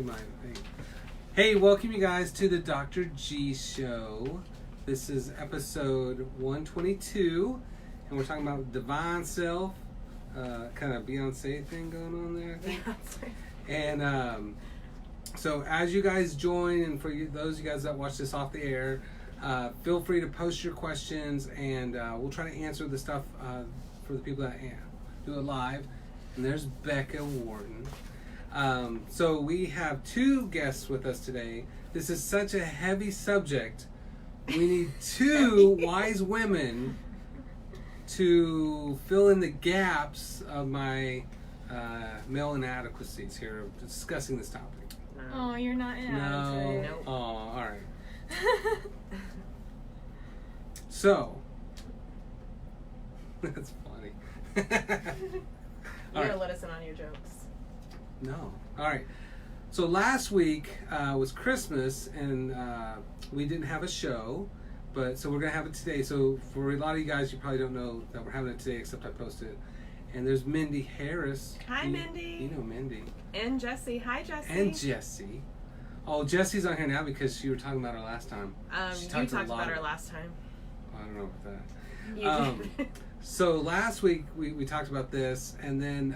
We might think. Hey, welcome you guys to the Dr. G Show. This is episode 122, and we're talking about divine self. Kind of Beyonce thing going on there, I think. And so as you guys join, and for those of you guys that watch this off the air, feel free to post your questions, and we'll try to answer the stuff for the people that do it live. And there's Becca Wharton. So we have two guests with us today. This is such a heavy subject. We need two wise women to fill in the gaps of my male inadequacies here of discussing this topic. Oh, you're not inadequate. No. Oh, all right. So, that's funny. You gotta let us in on your jokes. No. All right. So last week was Christmas, and we didn't have a show, but so we're gonna have it today. So for a lot of you guys, you probably don't know that we're having it today, except I posted it. And there's Mindy Harris. Hi, Mindy. You know Mindy. And Jessie. Hi, Jessie. And Jessie. Oh, Jessie's on here now because you were talking about her last time. You talked about her last time. I don't know about that. You did. So last week we talked about this, and then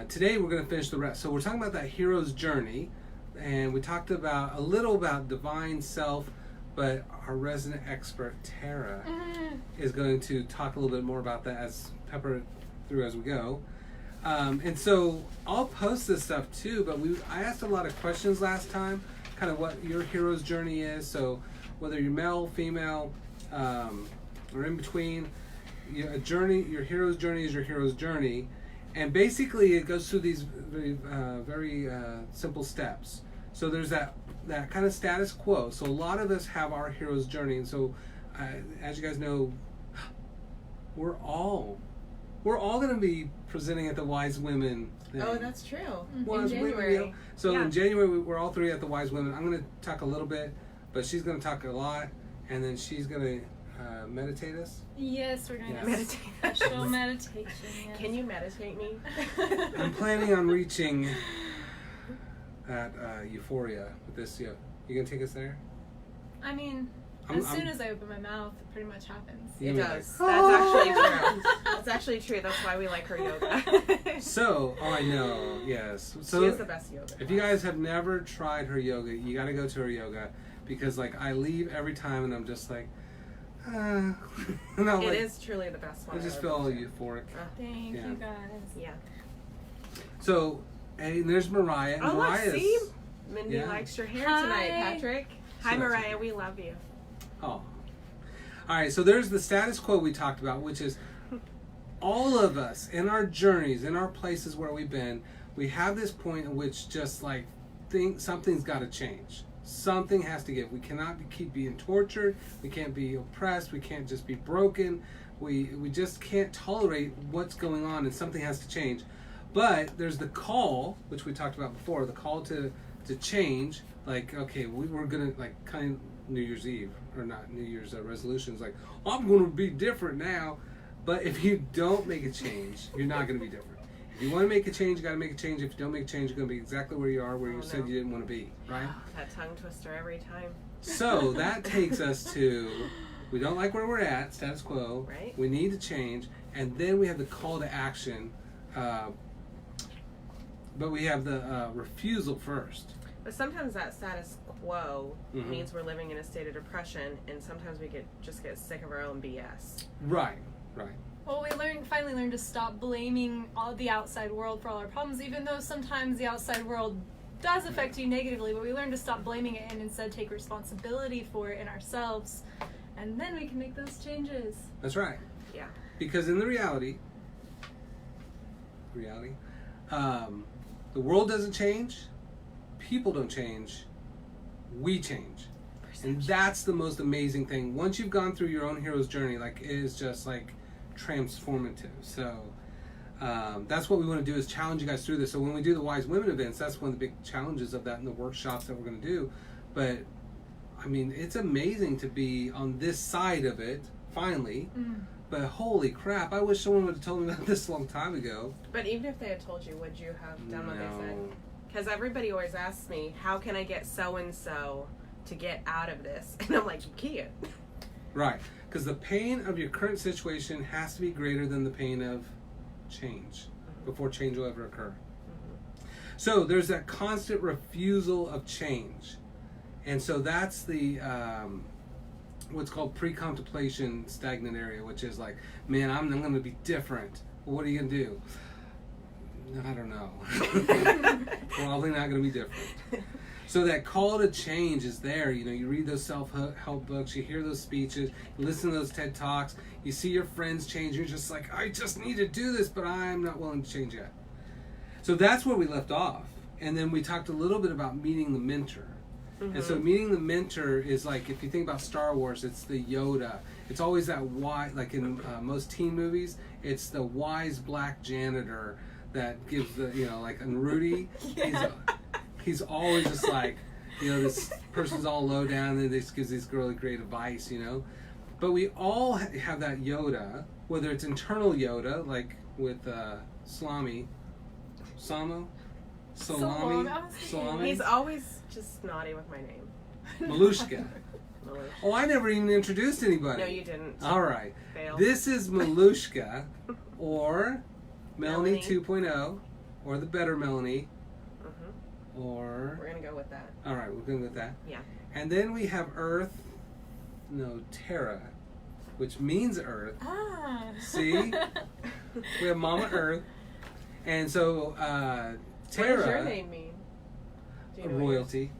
today we're going to finish the rest. So we're talking about that hero's journey, and we talked about a little about divine self, but our resident expert Tara is going to talk a little bit more about that as pepper it through as we go. And so I'll post this stuff too, but I asked a lot of questions last time, kind of what your hero's journey is. So whether you're male, female, or in between, your hero's journey is your hero's journey. And basically it goes through these very simple steps. So there's that kind of status quo. So a lot of us have our hero's journey. And so as you guys know, we're all going to be presenting at the Wise Women thing. Oh, that's true. In January. Women, so in January, we're all three at the Wise Women. I'm going to talk a little bit, but she's going to talk a lot, and then she's going to meditate us. Yes, we're going to meditate. Special meditation. Yes. Can you meditate me? I'm planning on reaching that euphoria with this. You going to take us there? I mean, as soon as I open my mouth, it pretty much happens. It does. That's actually true. That's actually true. That's why we like her yoga. So, I know, yes. So she is the best yoga. If you guys have never tried her yoga, you got to go to her yoga, because like I leave every time and I'm just like, and it is truly the best one. I just feel euphoric. Thank you guys. Yeah. So, and there's Mariah. Oh, Mariah's, see? Mindy likes your hair tonight, Patrick. Hi, Mariah. We love you. Oh. All right, so there's the status quo we talked about, which is all of us in our journeys, in our places where we've been, we have this point in which just like something's got to change. Something has to give. We cannot keep being tortured. We can't be oppressed. We can't just be broken. We just can't tolerate what's going on, and something has to change. But there's the call, which we talked about before, the call to change. Like, okay, we were going to, like, kind of New Year's Eve, or not New Year's resolutions, like, I'm going to be different now. But if you don't make a change, you're not going to be different. If you want to make a change, you got to make a change. If you don't make a change, you're going to be exactly where you are, where you said you didn't want to be, right? That tongue twister every time. So that takes us to, we don't like where we're at, status quo. Right. We need to change. And then we have the call to action. But we have the refusal first. But sometimes that status quo means we're living in a state of depression, and sometimes we just get sick of our own BS. Right. Well, we finally learned to stop blaming the outside world for all our problems, even though sometimes the outside world does affect you negatively, but we learned to stop blaming it and instead take responsibility for it in ourselves, and then we can make those changes. That's right. Yeah. Because in the reality, the world doesn't change, people don't change, we change. And that's the most amazing thing. Once you've gone through your own hero's journey, like, it is just like transformative. So that's what we want to do, is challenge you guys through this. So when we do the Wise Women events, that's one of the big challenges of that in the workshops that we're going to do. But I mean, it's amazing to be on this side of it finally. But holy crap, I wish someone would have told me about this a long time ago. But even if they had told you, would you have done what they said? Because everybody always asks me, how can I get so-and-so to get out of this? And I'm like, you can't. Right. Because the pain of your current situation has to be greater than the pain of change before change will ever occur. So there's that constant refusal of change. And so that's the what's called pre-contemplation stagnant area, which is like, man, I'm going to be different. Well, what are you going to do? I don't know. Probably not going to be different. So that call to change is there. You know, you read those self-help books, you hear those speeches, you listen to those TED Talks, you see your friends change, you're just like, I just need to do this, but I'm not willing to change yet. So that's where we left off. And then we talked a little bit about meeting the mentor. And so meeting the mentor is like, if you think about Star Wars, it's the Yoda. It's always that wise, like in most teen movies, it's the wise black janitor that gives the, you know, like in Rudy, he's always just like, you know, this person's all low down and this gives this really great advice, you know. But we all have that Yoda, whether it's internal Yoda, like with Salami. He's always just naughty with my name. Malushka. Oh, I never even introduced anybody. No, you didn't. All right. Fail. This is Malushka, or Melanie 2.0, or the better Melanie, or... We're going to go with that. All right, we're going with that. Yeah. And then we have Terra, which means Earth. Ah. See? We have Mama Earth. And so, Terra... What does your name mean? Do you know royalty.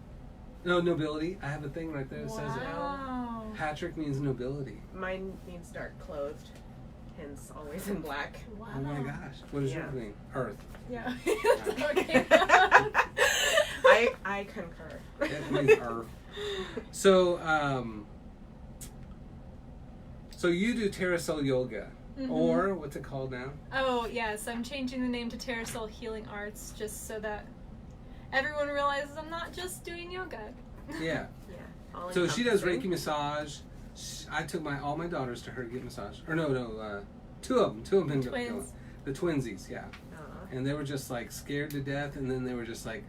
No, nobility. I have a thing right there that says it. Wow. Patrick means nobility. Mine means dark clothed, hence always in black. Wow. Oh my gosh. What does yours mean? Earth. Yeah. Okay. I concur. It means Earth. So, so you do Terrasol Yoga. Or, what's it called now? Oh, yes. I'm changing the name to Terrasol Healing Arts just so that everyone realizes I'm not just doing yoga. Yeah. All So she does Reiki massage. I took all my daughters to her to get massage. Or no, two of them been going. The twinsies, yeah. And they were just like scared to death, and then they were just like,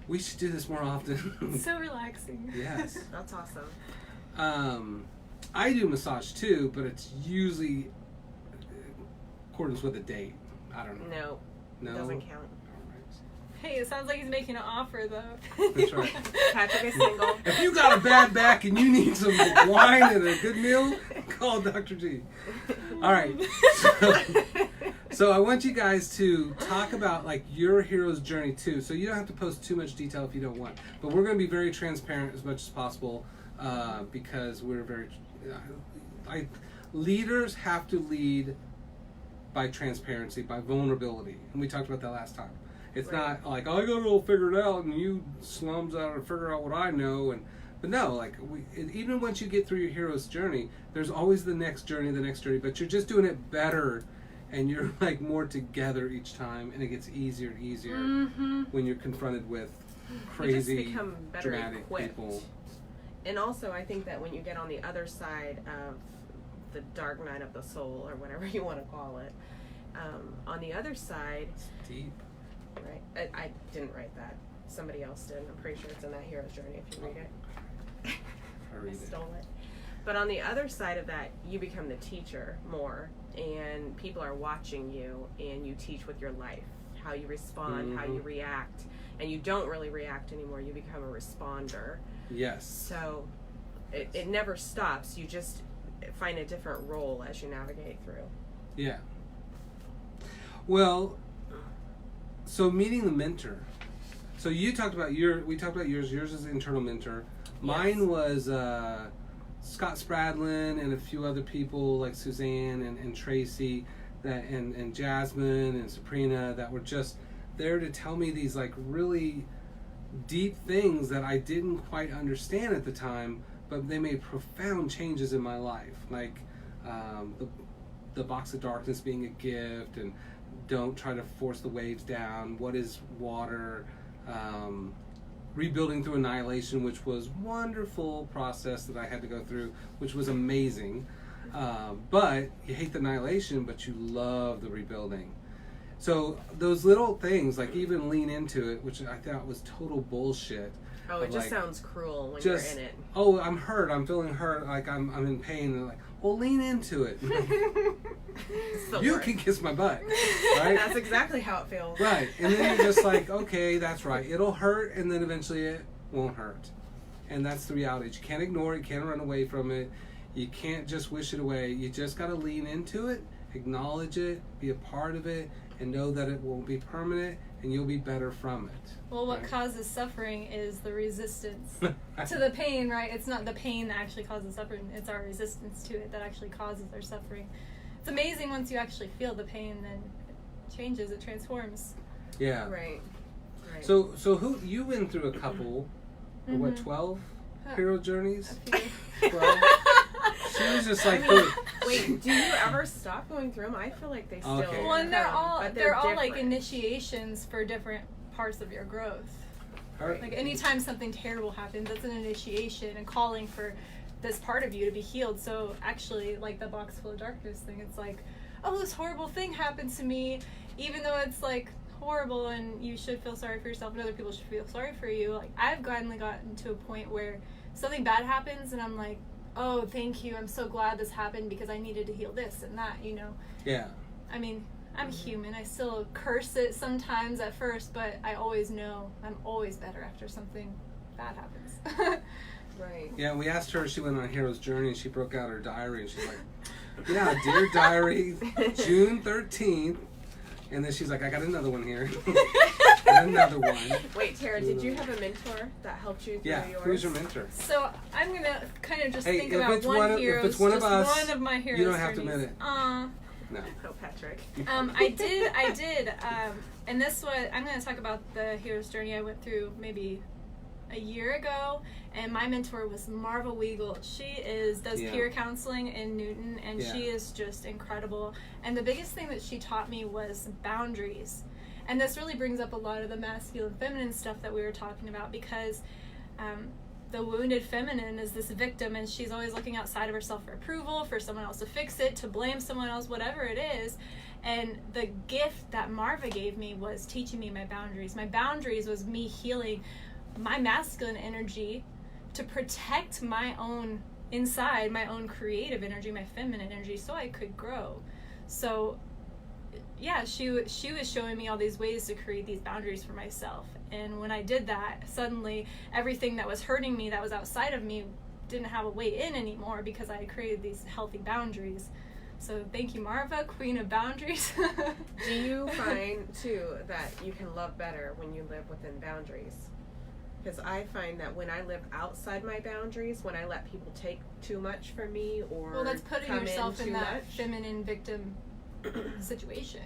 we should do this more often. So relaxing. Yes. That's awesome. I do massage too, but it's usually accordance with a date. I don't know. No. Doesn't count. Hey, it sounds like he's making an offer, though. That's right. Patrick is single. If you got a bad back and you need some wine and a good meal, call Dr. G. All right. So I want you guys to talk about like your hero's journey too. So you don't have to post too much detail if you don't want. But we're going to be very transparent as much as possible because we're very... leaders have to lead by transparency, by vulnerability. And we talked about that last time. It's not like, I got it all figured out and you slums out to figure out what I know. But no, like even once you get through your hero's journey, there's always the next journey, but you're just doing it better and you're like more together each time, and it gets easier and easier when you're confronted with crazy, you just become better dramatic equipped. people. And also, I think that when you get on the other side of the dark night of the soul, or whatever you want to call it, on the other side... It's deep. Right. I didn't write that. Somebody else did. I'm pretty sure it's in that hero's journey if you read it. I stole it. But on the other side of that, you become the teacher more, and people are watching you, and you teach with your life, how you respond, how you react, and you don't really react anymore. You become a responder. Yes. So it never stops. You just find a different role as you navigate through. Yeah. Well, so meeting the mentor. So you talked about we talked about yours. Yours is the internal mentor. Mine was Scott Spradlin and a few other people like Suzanne and Tracy and Jasmine and Sabrina that were just there to tell me these like really deep things that I didn't quite understand at the time, but they made profound changes in my life. Like the box of darkness being a gift, and don't try to force the waves down. What is water? Rebuilding through annihilation, which was wonderful process that I had to go through, which was amazing. But you hate the annihilation, but you love the rebuilding. So those little things, like even lean into it, which I thought was total bullshit. Oh, it just sounds cruel when just, you're in it. Oh, I'm hurt. I'm feeling hurt. Like I'm in pain. And like, well, lean into it. You can kiss my butt, right? That's exactly how it feels. Right, and then you're just like, okay, that's right. It'll hurt, and then eventually it won't hurt. And that's the reality. You can't ignore it. You can't run away from it. You can't just wish it away. You just got to lean into it, acknowledge it, be a part of it, and know that it won't be permanent, and you'll be better from it. Well, what causes suffering is the resistance to the pain, right? It's not the pain that actually causes suffering. It's our resistance to it that actually causes our suffering. It's amazing once you actually feel the pain, then it changes, it transforms. Yeah. Right. So who you went through a couple, or what, 12 hero journeys? 12? She was just like, wait, do you ever stop going through them? I feel like they still. Okay. Well, and they're all different. like initiations for different parts of your growth. Like anytime something terrible happens, that's an initiation and calling for this part of you to be healed. So actually, like the box full of darkness thing, it's like, oh, this horrible thing happened to me, even though it's like horrible and you should feel sorry for yourself and other people should feel sorry for you. Like I've finally gotten to a point where something bad happens and I'm like, oh, thank you, I'm so glad this happened because I needed to heal this and that, you know. Yeah. I mean, I'm human. I still curse it sometimes at first, but I always know I'm always better after something bad happens. Right. Yeah, we asked her, she went on a hero's journey and she broke out her diary and she's like, yeah, dear diary, June 13th. And then she's like, I got another one here. And another one. Wait, Tara, did you have a mentor that helped you through yours? Yeah, who's your mentor? So I'm going to kind of just think if about it's one hero. If it's one of us, one of my heroes. you don't have to admit it. No. Oh, Patrick. I did. And this was, I'm going to talk about the hero's journey I went through maybe a year ago. And my mentor was Marva Weigel. She does peer counseling in Newton, and she is just incredible. And the biggest thing that she taught me was boundaries. And this really brings up a lot of the masculine feminine stuff that we were talking about, because the wounded feminine is this victim, and she's always looking outside of herself for approval, for someone else to fix it, to blame someone else, whatever it is. And the gift that Marva gave me was teaching me my boundaries. My boundaries was me healing my masculine energy to protect my own inside, my own creative energy, my feminine energy, so I could grow. So yeah, she was showing me all these ways to create these boundaries for myself. And when I did that, suddenly everything that was hurting me, that was outside of me, didn't have a way in anymore because I had created these healthy boundaries. So thank you, Marva, queen of boundaries. Do you find, too, that you can love better when you live within boundaries? Because I find that when I live outside my boundaries, when I let people take too much from me or that's putting yourself in that much, feminine victim situation.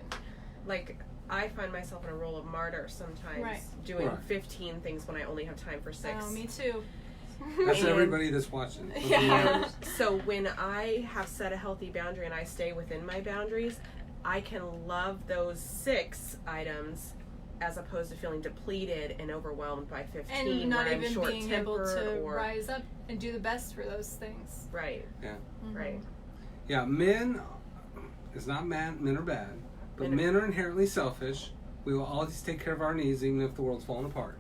Like, I find myself in a role of martyr sometimes, doing 15 things when I only have time for 6. Oh, me too. That's everybody that's watching. Yeah. So when I have set a healthy boundary and I stay within my boundaries, I can love those 6 items as opposed to feeling depleted and overwhelmed by 15 and not even being able to or rise up and do the best for those things. Right. Yeah. Mm-hmm. Right. Yeah, men, it's not men are bad, but men are inherently selfish. We will always take care of our needs even if the world's falling apart.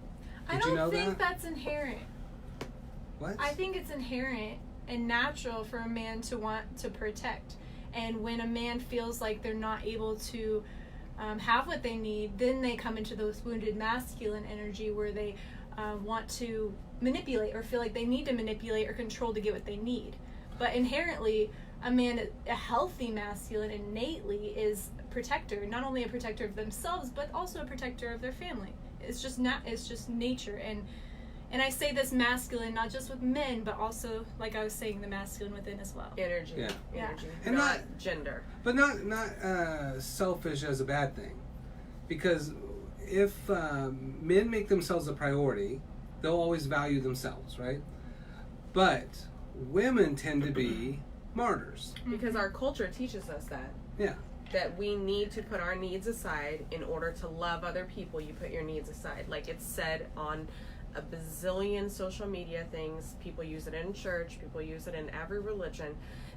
I Did you know don't think that? that's inherent. What? I think it's inherent and natural for a man to want to protect. And when a man feels like they're not able to have what they need, then they come into those wounded masculine energy where they want to manipulate or feel like they need to manipulate or control to get what they need. But inherently, a healthy masculine innately is a protector, not only a protector of themselves, but also a protector of their family. It's just nature. And I say this masculine, not just with men, but also, like I was saying, the masculine within as well. Energy. Yeah. Energy. And not gender. But not selfish as a bad thing. Because if men make themselves a priority, they'll always value themselves, right? But women tend to be martyrs. Because our culture teaches us that. Yeah. That we need to put our needs aside in order to love other people. You put your needs aside. Like it's said on a bazillion social media things. People use it in church. People use it in every religion.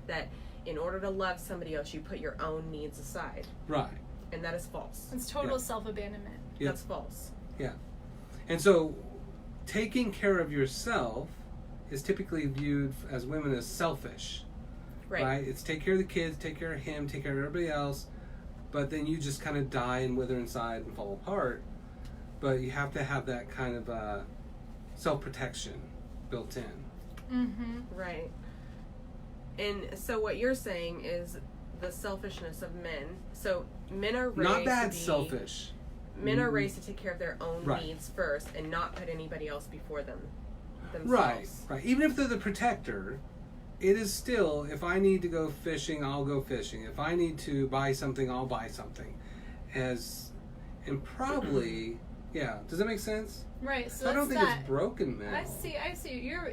That in order to love somebody else, you put your own needs aside. Right. And that is false. It's total self-abandonment. Yeah. That's false. Yeah. And so taking care of yourself is typically viewed as women as selfish. Right? It's take care of the kids, take care of him, take care of everybody else, but then you just kind of die and wither inside and fall apart. But you have to have that kind of self-protection built in. Mm-hmm. Right. And so what you're saying is the selfishness of men. So men are raised Not that to be, selfish. Men are raised to take care of their own Right. needs first and not put anybody else before themselves. Right. Even if they're the protector, it is still, if I need to go fishing, I'll go fishing. If I need to buy something, I'll buy something. And probably, yeah. Does that make sense? Right. So I don't think that. it's broken now. I see. You're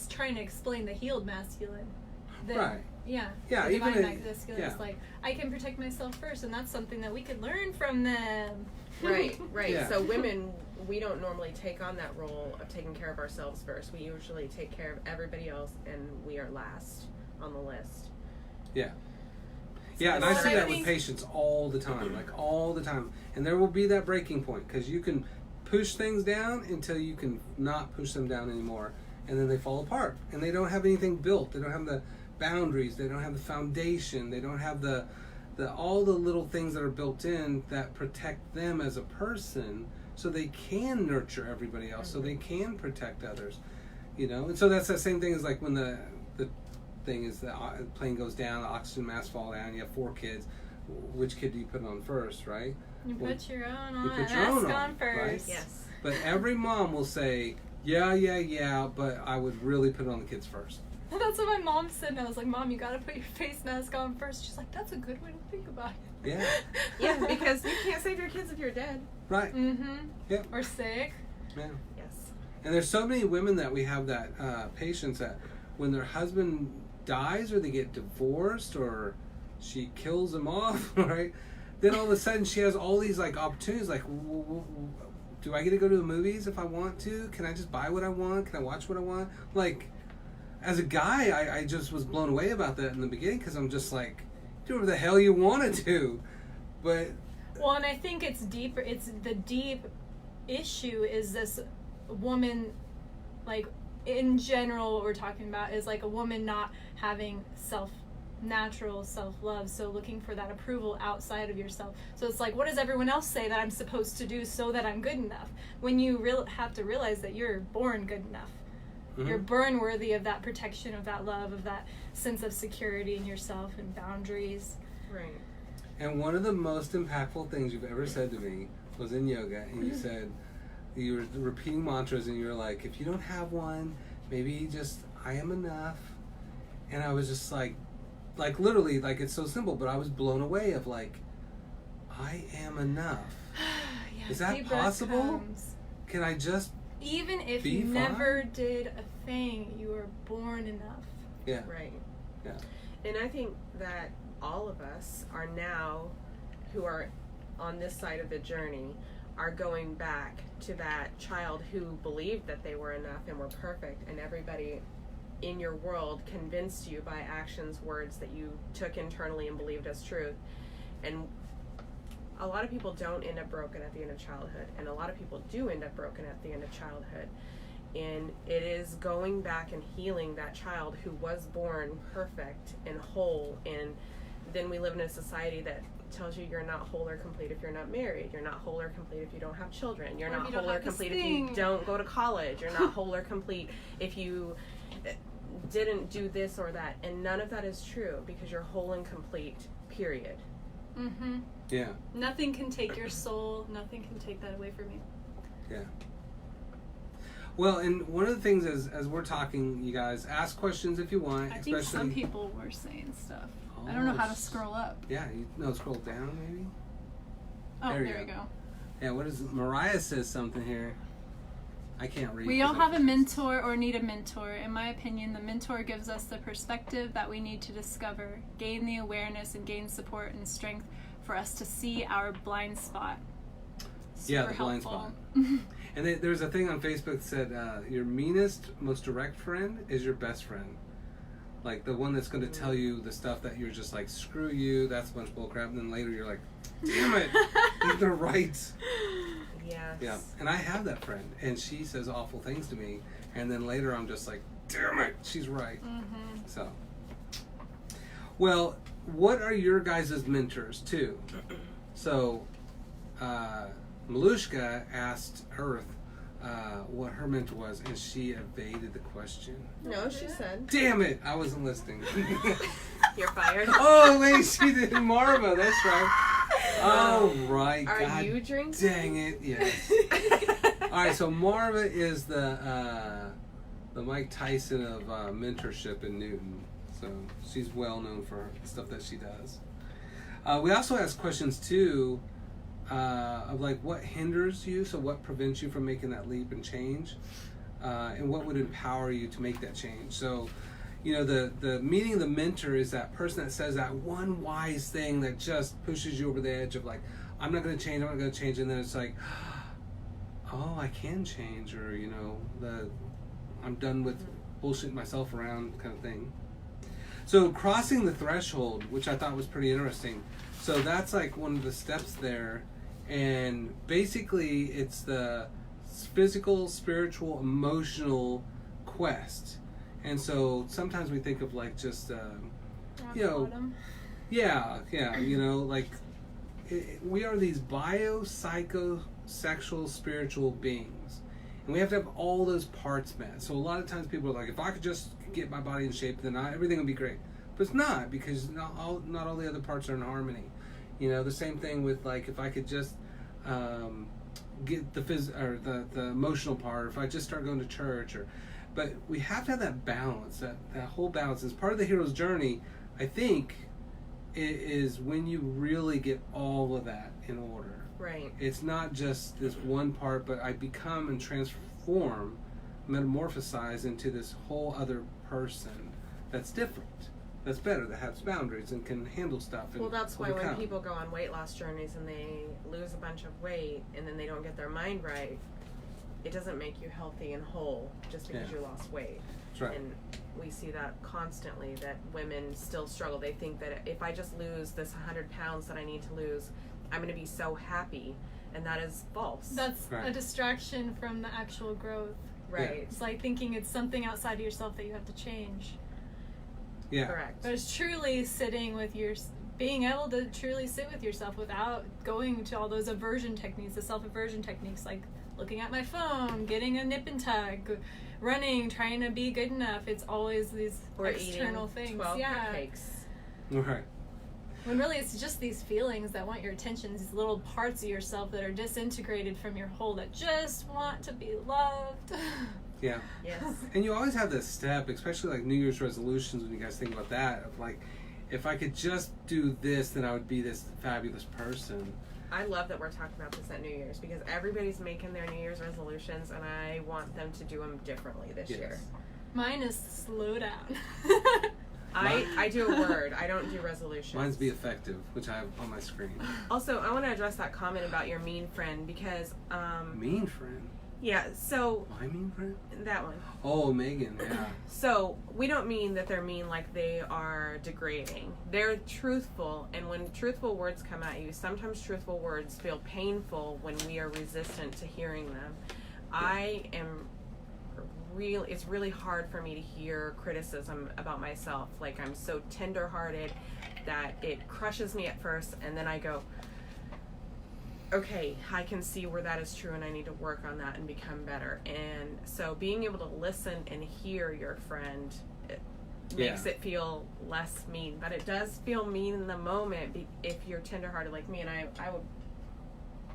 trying to explain the healed masculine. Right. Yeah. Yeah, The even divine masculine yeah. is like, I can protect myself first, and that's something that we could learn from them. Right. Yeah. So women, we don't normally take on that role of taking care of ourselves first. We usually take care of everybody else, and we are last on the list. Yeah. Yeah, and I Well, see I that think- with patients all the time, like all the time. And there will be that breaking point because you can push things down until you can not push them down anymore, and then they fall apart. And they don't have anything built. They don't have the boundaries. They don't have the foundation. They don't have the all the little things that are built in that protect them as a person, so they can nurture everybody else, so they can protect others. You know, and so that's the same thing as like when the thing is the plane goes down, the oxygen masks fall down, you have 4 kids. Which kid do you put on first, right? You put your own on. You put your own Mask on, on first. right? Yes. But every mom will say, yeah, but I would really put it on the kids first. That's what my mom said, and I was like, Mom, you gotta put your face mask on first. She's like, that's a good way to think about it. Yeah. Yeah, because you can't save your kids if you're dead. Right. Mm-hmm. Yep. Or sick. Yeah. Yes. And there's so many women that we have that patients that when their husband dies or they get divorced or she kills them off, right? Then all of a sudden she has all these like opportunities, like, do I get to go to the movies if I want to? Can I just buy what I want? Can I watch what I want? Like, as a guy, I just was blown away about that in the beginning because I'm just like, do whatever the hell you want to do. But Well, and I think it's deeper. It's the deep issue is this woman, like, in general, what we're talking about is like a woman not having natural self-love, so looking for that approval outside of yourself. So it's like, what does everyone else say that I'm supposed to do so that I'm good enough? When you have to realize that you're born good enough. Mhm. You're born worthy of that protection, of that love, of that sense of security in yourself and boundaries. Right. And one of the most impactful things you've ever said to me was in yoga, and you said, you were repeating mantras, and you were like, if you don't have one, maybe just, I am enough. And I was just like literally, like, it's so simple, but I was blown away of like, I am enough. Yeah, Is that deep breath possible? comes. Can I just, Even if Be you fine? never did a thing, you were born enough. yeah, Right. yeah. And I think that all of us are now, who are on this side of the journey, are going back to that child who believed that they were enough and were perfect, and everybody in your world convinced you by actions, words that you took internally and believed as truth. And a lot of people don't end up broken at the end of childhood, and a lot of people do end up broken at the end of childhood. And it is going back and healing that child who was born perfect and whole. And then we live in a society that tells you you're not whole or complete if you're not married. You're not whole or complete if you don't have children. You're Or if not you don't whole or have this complete if thing. you don't go to college. You're not whole or complete if you didn't do this or that. And none of that is true, because you're whole and complete, period. Mm-hmm. Yeah, Nothing can take your soul. Nothing can take that away from you. yeah. Well, and one of the things as we're talking, you guys, ask questions if you want. I think especially, some people were saying stuff. I don't know how to scroll up. Yeah, scroll down maybe. Oh, There there you we go. Yeah, what is Mariah says something here. I can't read. We all have a mentor or need a mentor. In my opinion, the mentor gives us the perspective that we need to discover, gain the awareness, and gain support and strength for us to see our blind spot. Yeah, Super the blind helpful. And there's a thing on Facebook that said, your meanest, most direct friend is your best friend. Like the one that's going to tell you the stuff that you're just like, screw you, that's a bunch of bullcrap. And then later you're like, damn it, they're right. Yes. Yeah. And I have that friend, and she says awful things to me. And then later I'm just like, damn it, she's right. Mm-hmm. So, well, what are your guys' mentors too? So, Malushka asked Earth what her mentor was, and she evaded the question. No, she said. Damn it, I wasn't listening. You're fired. Oh, wait, she did. Marva, that's right. Oh, right. Are God you drinking? Dang it, yes. All right, so Marva is the Mike Tyson of mentorship in Newton. So she's well known for the stuff that she does. We also ask questions too of like what hinders you, so what prevents you from making that leap and change, and what would empower you to make that change. So, you know, the meeting of the mentor is that person that says that one wise thing that just pushes you over the edge of like, I'm not going to change, and then it's like, oh, I can change, or you know, I'm done with bullshitting myself around kind of thing. So crossing the threshold, which I thought was pretty interesting. So that's like one of the steps there. And basically it's the physical, spiritual, emotional quest. And so sometimes we think of like just, you know, yeah, you know, like we are these bio-psycho-sexual spiritual beings. And we have to have all those parts met. So a lot of times people are like, if I could just get my body in shape, then everything would be great. But it's not, because not all the other parts are in harmony. You know, the same thing with like, if I could just get the emotional part, or if I just start going to church, but we have to have that balance, that whole balance. As part of the hero's journey, I think, is when you really get all of that in order. Right. It's not just this one part, but I become and transform, metamorphosize into this whole other person that's different, that's better, that has boundaries and can handle stuff. And well, that's why overcome. when people go on weight loss journeys and they lose a bunch of weight and then they don't get their mind right, it doesn't make you healthy and whole just because you lost weight. That's right. And we see that constantly, that women still struggle. They think that if I just lose this 100 pounds that I need to lose, I'm going to be so happy, and that is false. That's right. a distraction from the actual growth. Right. Yeah. It's like thinking it's something outside of yourself that you have to change. Yeah. Correct. But it's truly being able to truly sit with yourself without going to all those aversion techniques, the self-aversion techniques, like looking at my phone, getting a nip and tuck, running, trying to be good enough. It's always these or external eating things. 12 yeah. cupcakes. Right. When really it's just these feelings that want your attention, these little parts of yourself that are disintegrated from your whole that just want to be loved. Yeah. Yes. And you always have this step, especially like New Year's resolutions, when you guys think about that, of like, if I could just do this, then I would be this fabulous person. I love that we're talking about this at New Year's, because everybody's making their New Year's resolutions, and I want them to do them differently this year. Mine is slow down. I do a word. I don't do resolutions. Mine's be effective, which I have on my screen. Also, I want to address that comment about your mean friend, because Mean friend? yeah, so My mean friend? that one. Oh, Megan, yeah. So we don't mean that they're mean like they are degrading. They're truthful, and when truthful words come at you, sometimes truthful words feel painful when we are resistant to hearing them. It's really hard for me to hear criticism about myself. Like, I'm so tender-hearted that it crushes me at first, and then I go, okay, I can see where that is true, and I need to work on that and become better. And so being able to listen and hear your friend, it makes it feel less mean. But it does feel mean in the moment if you're tender-hearted like me, and I would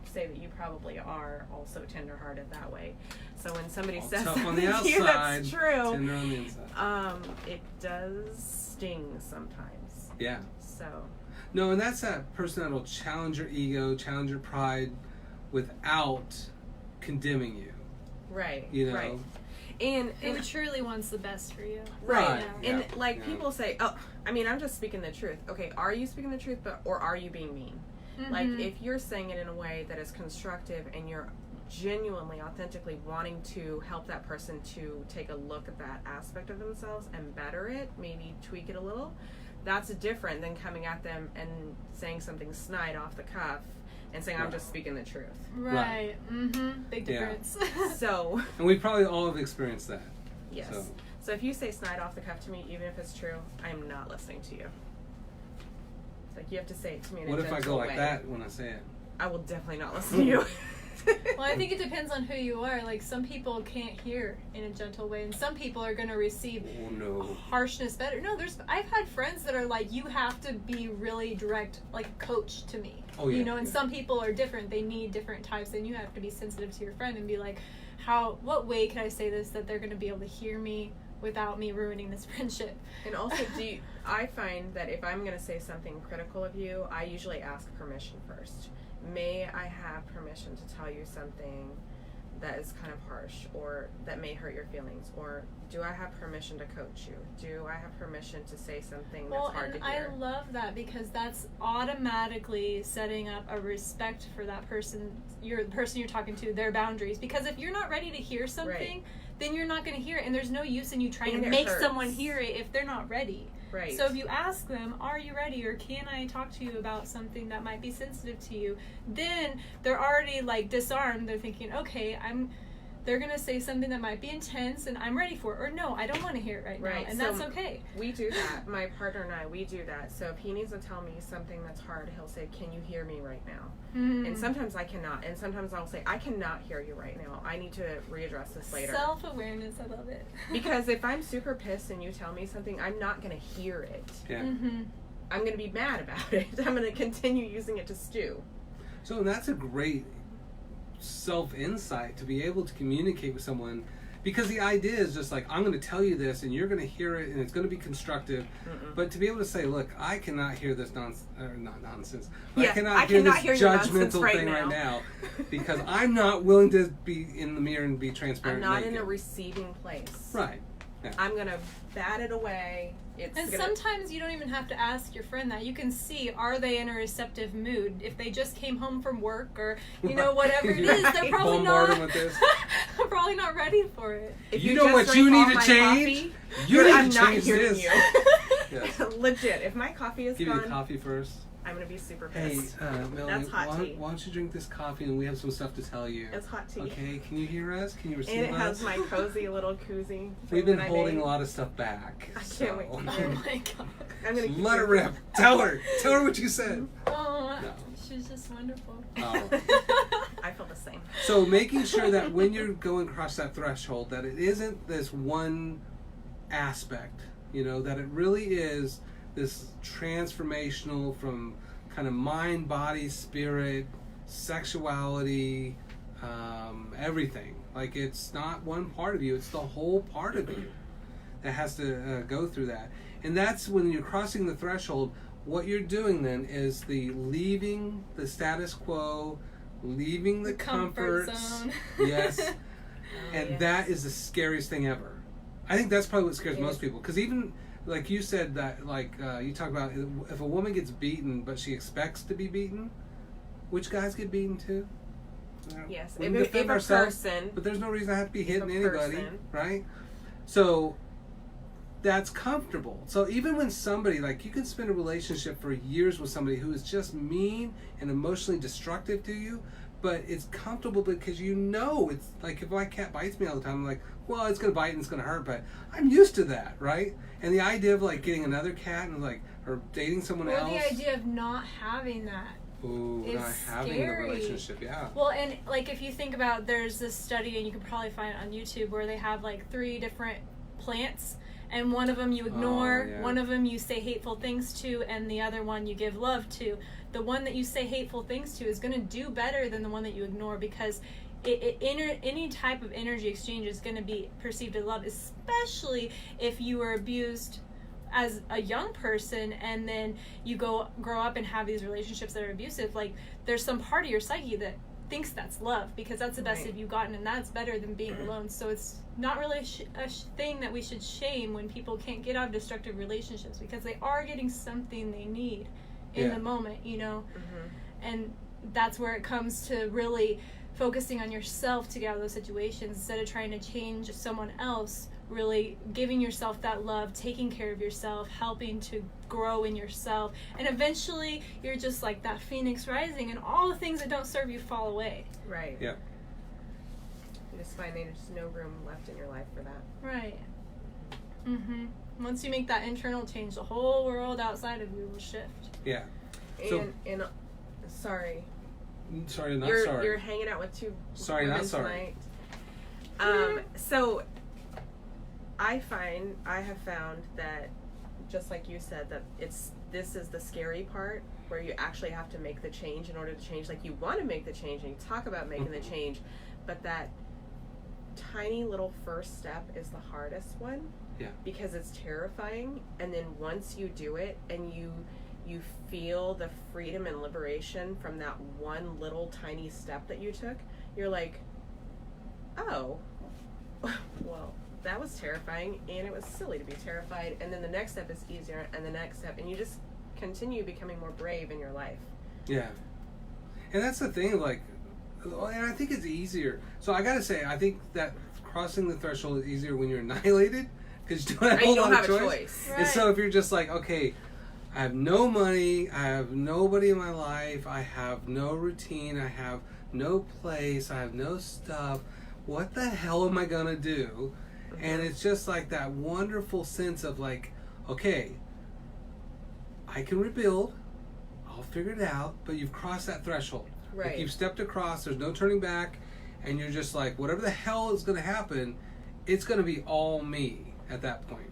say that you probably are also tender-hearted that way. So when somebody says tough on something the to you outside, that's true, tender on the inside. it does sting sometimes. Yeah. So No, and that's that person that'll challenge your ego, challenge your pride, without condemning you. right, You know. right. And Who truly wants the best for you. right. Yeah. And Yeah. like Yeah. people say, oh, I mean, I'm just speaking the truth. Okay, are you speaking the truth, or are you being mean? Mm-hmm. Like, if you're saying it in a way that is constructive and you're genuinely, authentically wanting to help that person to take a look at that aspect of themselves and better it, maybe tweak it a little, that's different than coming at them and saying something snide off the cuff and saying, I'm just speaking the truth. Right. Mm-hmm. Big difference. So. And we probably all have experienced that. Yes. So if you say snide off the cuff to me, even if it's true, I'm not listening to you. Like, you have to say it to me in a gentle way. What if I go like that when I say it? I will definitely not listen to you. Well, I think it depends on who you are. Like, some people can't hear in a gentle way, and some people are going to receive harshness better. No, I've had friends that are like, you have to be really direct, like a coach to me. Oh, yeah. You know, and some people are different. They need different types, and you have to be sensitive to your friend and be like, what way can I say this that they're going to be able to hear me without me ruining this friendship? And also, I find that if I'm going to say something critical of you, I usually ask permission first. May I have permission to tell you something that is kind of harsh or that may hurt your feelings? Or do I have permission to coach you? Do I have permission to say something that's hard to hear? I love that, because that's automatically setting up a respect for that person, the person you're talking to, their boundaries. Because if you're not ready to hear something, then you're not going to hear it. And there's no use in you trying to make someone hear it if they're not ready. Right. So if you ask them, are you ready, or can I talk to you about something that might be sensitive to you, then they're already like disarmed. They're thinking, okay, they're going to say something that might be intense and I'm ready for it. Or no, I don't want to hear it right now. And so that's okay. We do that. My partner and I, we do that. So if he needs to tell me something that's hard, he'll say, can you hear me right now? Mm-hmm. And sometimes I cannot. And sometimes I'll say, I cannot hear you right now. I need to readdress this later. Self-awareness, I love it. Because if I'm super pissed and you tell me something, I'm not going to hear it. Yeah. Mm-hmm. I'm going to be mad about it. I'm going to continue using it to stew. So that's a great self-insight to be able to communicate with someone, because the idea is just like, I'm going to tell you this and you're going to hear it and it's going to be constructive. But to be able to say, look, I cannot hear this not nonsense, but I cannot hear this judgmental thing right now because I'm not willing to be in the mirror and be transparent. I'm not in a receiving place. Right. Yeah. I'm going to bat it away. Sometimes you don't even have to ask your friend that. You can see, are they in a receptive mood? If they just came home from work or, whatever it is, they're probably probably not ready for it. If you know what you need to change? I'm not hearing this. You. Yes. Legit. If my coffee is Give gone... you the coffee first. I'm going to be super pissed. Hey, Melanie, that's hot tea. Why don't you drink this coffee and we have some stuff to tell you. It's hot tea. Okay, can you hear us? Can you receive us? And it has my cozy little koozie. We've been holding a lot of stuff back. I can't wait. Oh my god. I'm gonna keep let her rip. Tell her what you said. Oh, no. She's just wonderful. Oh. I feel the same. So making sure that when you're going across that threshold, that it isn't this one aspect, that it really is this transformational from kind of mind, body, spirit, sexuality, everything. Like, it's not one part of you, it's the whole part of you that has to go through that. And that's when you're crossing the threshold. What you're doing then is leaving the status quo, leaving the comfort zone. Yes. And that is the scariest thing ever. I think that's probably what scares most people. Because even, like you said, that you talk about if a woman gets beaten, but she expects to be beaten, which guys get beaten too? Yes. We defend ourselves, but there's no reason I have to be hitting anybody, right? So that's comfortable. So even when somebody, like, you can spend a relationship for years with somebody who is just mean and emotionally destructive to you, but it's comfortable because it's like, if my cat bites me all the time, I'm like, well, it's going to bite and it's going to hurt, but I'm used to that, right? And the idea of like getting another cat and or dating someone else. The idea of not having that. Ooh, not having the relationship, yeah. Well, and like, if you think about, there's this study, and you can probably find it on YouTube, where they have like 3 different plants, and one of them you ignore, one of them you say hateful things to, and the other one you give love to. The one that you say hateful things to is going to do better than the one that you ignore, because any type of energy exchange is going to be perceived as love, especially if you were abused as a young person and then you grow up and have these relationships that are abusive. Like, there's some part of your psyche that thinks that's love because that's the best of you've gotten, and that's better than being alone. So it's not really a thing that we should shame when people can't get out of destructive relationships, because they are getting something they need in the moment, And that's where it comes to really focusing on yourself to get out of those situations instead of trying to change someone else. Really giving yourself that love, taking care of yourself, helping to grow in yourself, and eventually you're just like that phoenix rising, and all the things that don't serve you fall away. Right. Yeah. You just find there's no room left in your life for that. Right. Once you make that internal change, the whole world outside of you will shift. Yeah. And sorry. Sorry, not you're, sorry. You're hanging out with two Sorry, women not sorry. tonight. So I have found that, just like you said, that this is the scary part where you actually have to make the change in order to change. Like, you want to make the change and you talk about making the change, but that tiny little first step is the hardest one. Yeah. Because it's terrifying, and then once you do it and you feel the freedom and liberation from that one little tiny step that you took, you're like, oh, well, that was terrifying, and it was silly to be terrified, and then the next step is easier, and the next step, and you just continue becoming more brave in your life. Yeah. And that's the thing, like, and I think it's easier. So I gotta say, I think that crossing the threshold is easier when you're annihilated, because you don't have a whole lot of choice. Right. And so if you're just like, okay, I have no money, I have nobody in my life, I have no routine, I have no place, I have no stuff, what the hell am I gonna do? And it's just like that wonderful sense of like, okay, I can rebuild, I'll figure it out, but you've crossed that threshold. Right. Like, you've stepped across, there's no turning back, and you're just like, whatever the hell is going to happen, it's going to be all me at that point.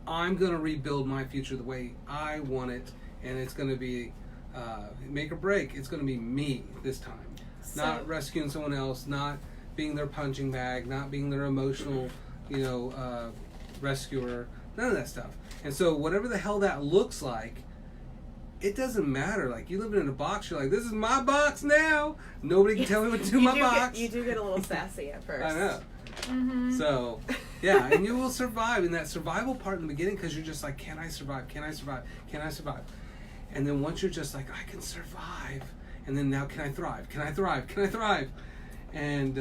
I'm going to rebuild my future the way I want it, and it's going to be make or break. It's going to be me this time. Not rescuing someone else, not being their punching bag, not being their emotional, rescuer, none of that stuff. And so whatever the hell that looks like, it doesn't matter. Like, you live in a box, you're like, this is my box now. Nobody can tell me what to do in my box. You do get a little sassy at first. I know. Mm-hmm. So, yeah, and you will survive in that survival part in the beginning, because you're just like, can I survive? Can I survive? Can I survive? And then once you're just like, I can survive. And then now, can I thrive? Can I thrive? Can I thrive? And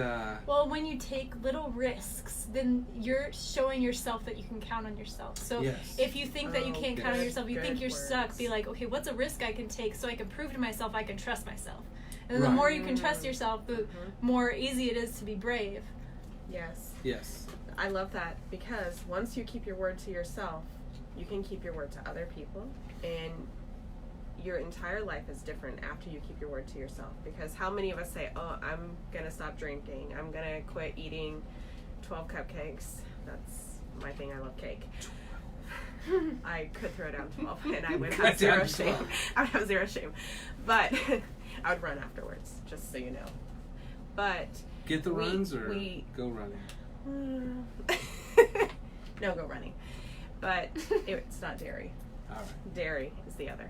well, when you take little risks, then you're showing yourself that you can count on yourself. So yes. if you think that you can't count on yourself, you think you're words. stuck, be like, okay, what's a risk I can take so I can prove to myself I can trust myself? And then Right. the more you can trust yourself, the more easy it is to be brave. Yes. Yes. I love that, because once you keep your word to yourself, you can keep your word to other people, and your entire life is different after you keep your word to yourself. Because how many of us say, oh, I'm gonna stop drinking, I'm gonna quit eating 12 cupcakes. That's my thing. I love cake. I could throw down 12 and I would have zero shame. I would have zero shame, but I would run afterwards, just so you know. But Get the runs or go running? No, go running. But it's not dairy. All right. Dairy is the other.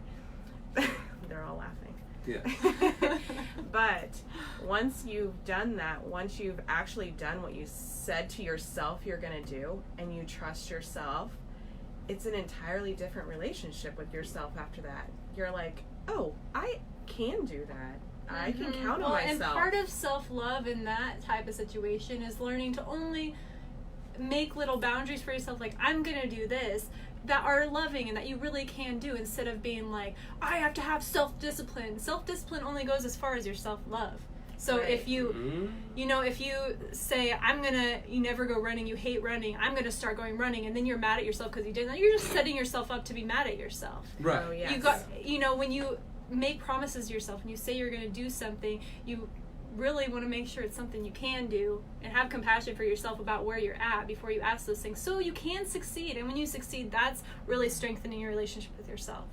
They're all laughing. Yeah. But once you've done that, once you've actually done what you said to yourself you're going to do, and you trust yourself, it's an entirely different relationship with yourself after that. You're like, oh, I can do that. I can count on myself. And part of self-love in that type of situation is learning to only make little boundaries for yourself, like, I'm going to do this, that are loving and that you really can do, instead of being like, I have to have self-discipline. Self-discipline only goes as far as your self-love. So if you, if you say, you never go running, you hate running, I'm going to start going running, and then you're mad at yourself because you didn't, you're just setting yourself up to be mad at yourself. Right. Oh, yes. You got, when you make promises to yourself and you say you're going to do something, you really want to make sure it's something you can do, and have compassion for yourself about where you're at before you ask those things, so you can succeed. And when you succeed, that's really strengthening your relationship with yourself.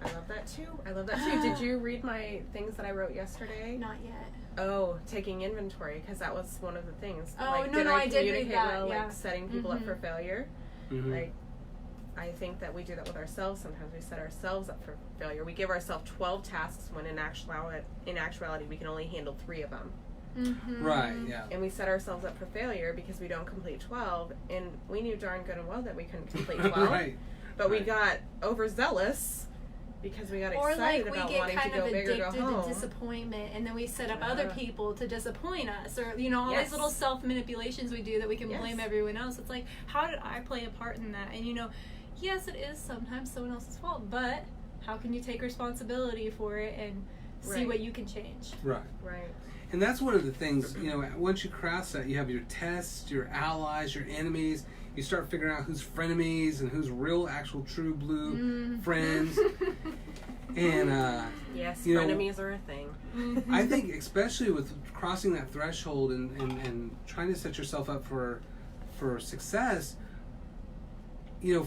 I love that too. Did you read my things that I wrote yesterday? Not yet. Oh, taking inventory, because that was one of the things. Oh, like, no, I did read that. Well, yeah. Like setting people up for failure. Mm-hmm. Like, I think that we do that with ourselves. Sometimes we set ourselves up for failure. We give ourselves 12 tasks when in actuality we can only handle 3 of them. Mm-hmm. Right, yeah. And we set ourselves up for failure because we don't complete 12, and we knew darn good and well that we couldn't complete 12. Right. But we got overzealous Because we got or excited like we about get wanting kind to go of big or go addicted home. to disappointment, and then we set up other people to disappoint us, or all Yes. these little self manipulations we do that we can Yes. blame everyone else. It's like, how did I play a part in that? And yes, it is sometimes someone else's fault, but how can you take responsibility for it and see Right. what you can change? Right. Right. And that's one of the things, once you cross that, you have your tests, your allies, your enemies. You start figuring out who's frenemies and who's real, actual, true blue friends. And, Yes, you know, frenemies are a thing. I think especially with crossing that threshold and trying to set yourself up for success,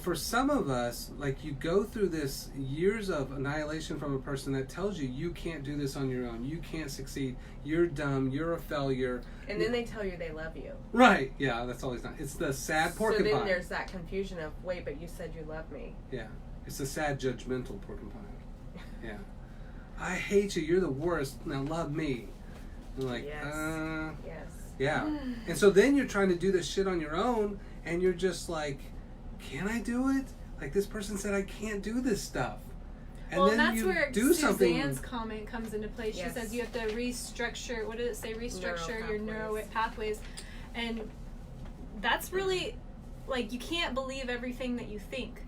for some of us, like, you go through this years of annihilation from a person that tells you can't do this on your own, you can't succeed, you're dumb, you're a failure. And then they tell you they love you. Right, yeah, that's always not. It's the sad porcupine. So then there's that confusion of, wait, but you said you love me. Yeah, it's the sad judgmental porcupine. Yeah. I hate you, you're the worst, now love me. And like, Yes. Yes. Yeah. And so then you're trying to do this shit on your own, and you're just like, can I do it? Like, this person said I can't do this stuff. And well, then that's you where do Suzanne's comment comes into play. She Yes. says you have to restructure, what did it say? Restructure your neural pathways. And that's really, like, you can't believe everything that you think.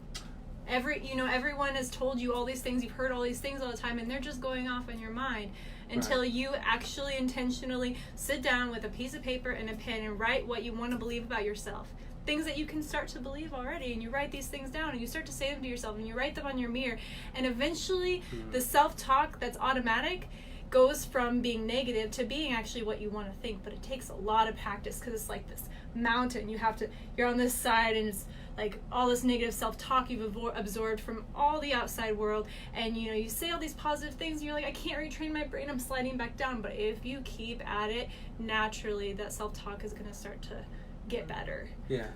Everyone has told you all these things, you've heard all these things all the time, and they're just going off in your mind until you actually intentionally sit down with a piece of paper and a pen and write what you want to believe about yourself. Things that you can start to believe already, and you write these things down and you start to say them to yourself and you write them on your mirror, and eventually the self-talk that's automatic goes from being negative to being actually what you want to think. But it takes a lot of practice, because it's like this mountain. You're on this side, and it's like all this negative self-talk you've absorbed from all the outside world, and you say all these positive things and you're like, I can't retrain my brain, I'm sliding back down. But if you keep at it, naturally that self-talk is going to start to get better. Yeah.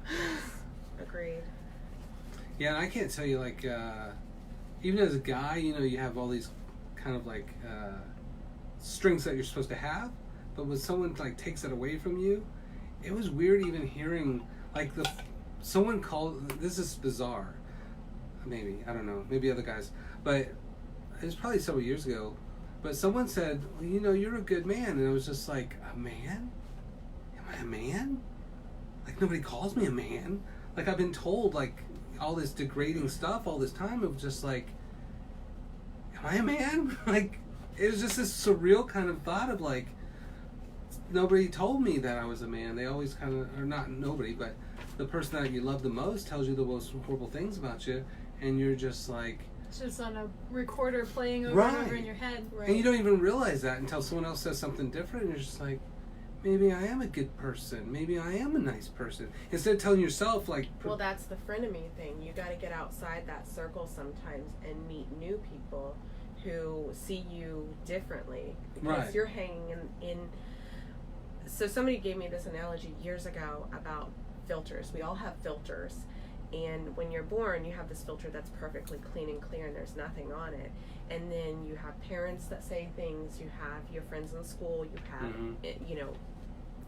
Agreed. Yeah, and I can't tell you, like, even as a guy, you have all these kind of like strengths that you're supposed to have, but when someone like takes it away from you, it was weird even hearing like someone called, this is bizarre, maybe, I don't know, maybe other guys, but it was probably several years ago, but someone said, well, you're a good man, and I was just like, a man? Am I a man? Like, nobody calls me a man. Like, I've been told like all this degrading stuff all this time. It was just like, am I a man? Like, it was just this surreal kind of thought of like, nobody told me that I was a man. They always kind of, or not nobody, but the person that you love the most tells you the most horrible things about you, and you're just like, it's just on a recorder playing over and over in your head. Right. And you don't even realize that until someone else says something different, and you're just like, maybe I am a good person. Maybe I am a nice person. Instead of telling yourself like... Well, that's the frenemy thing. You got to get outside that circle sometimes and meet new people who see you differently. Because you're hanging in... So somebody gave me this analogy years ago about filters. We all have filters. And when you're born, you have this filter that's perfectly clean and clear and there's nothing on it. And then you have parents that say things, you have your friends in school, you have,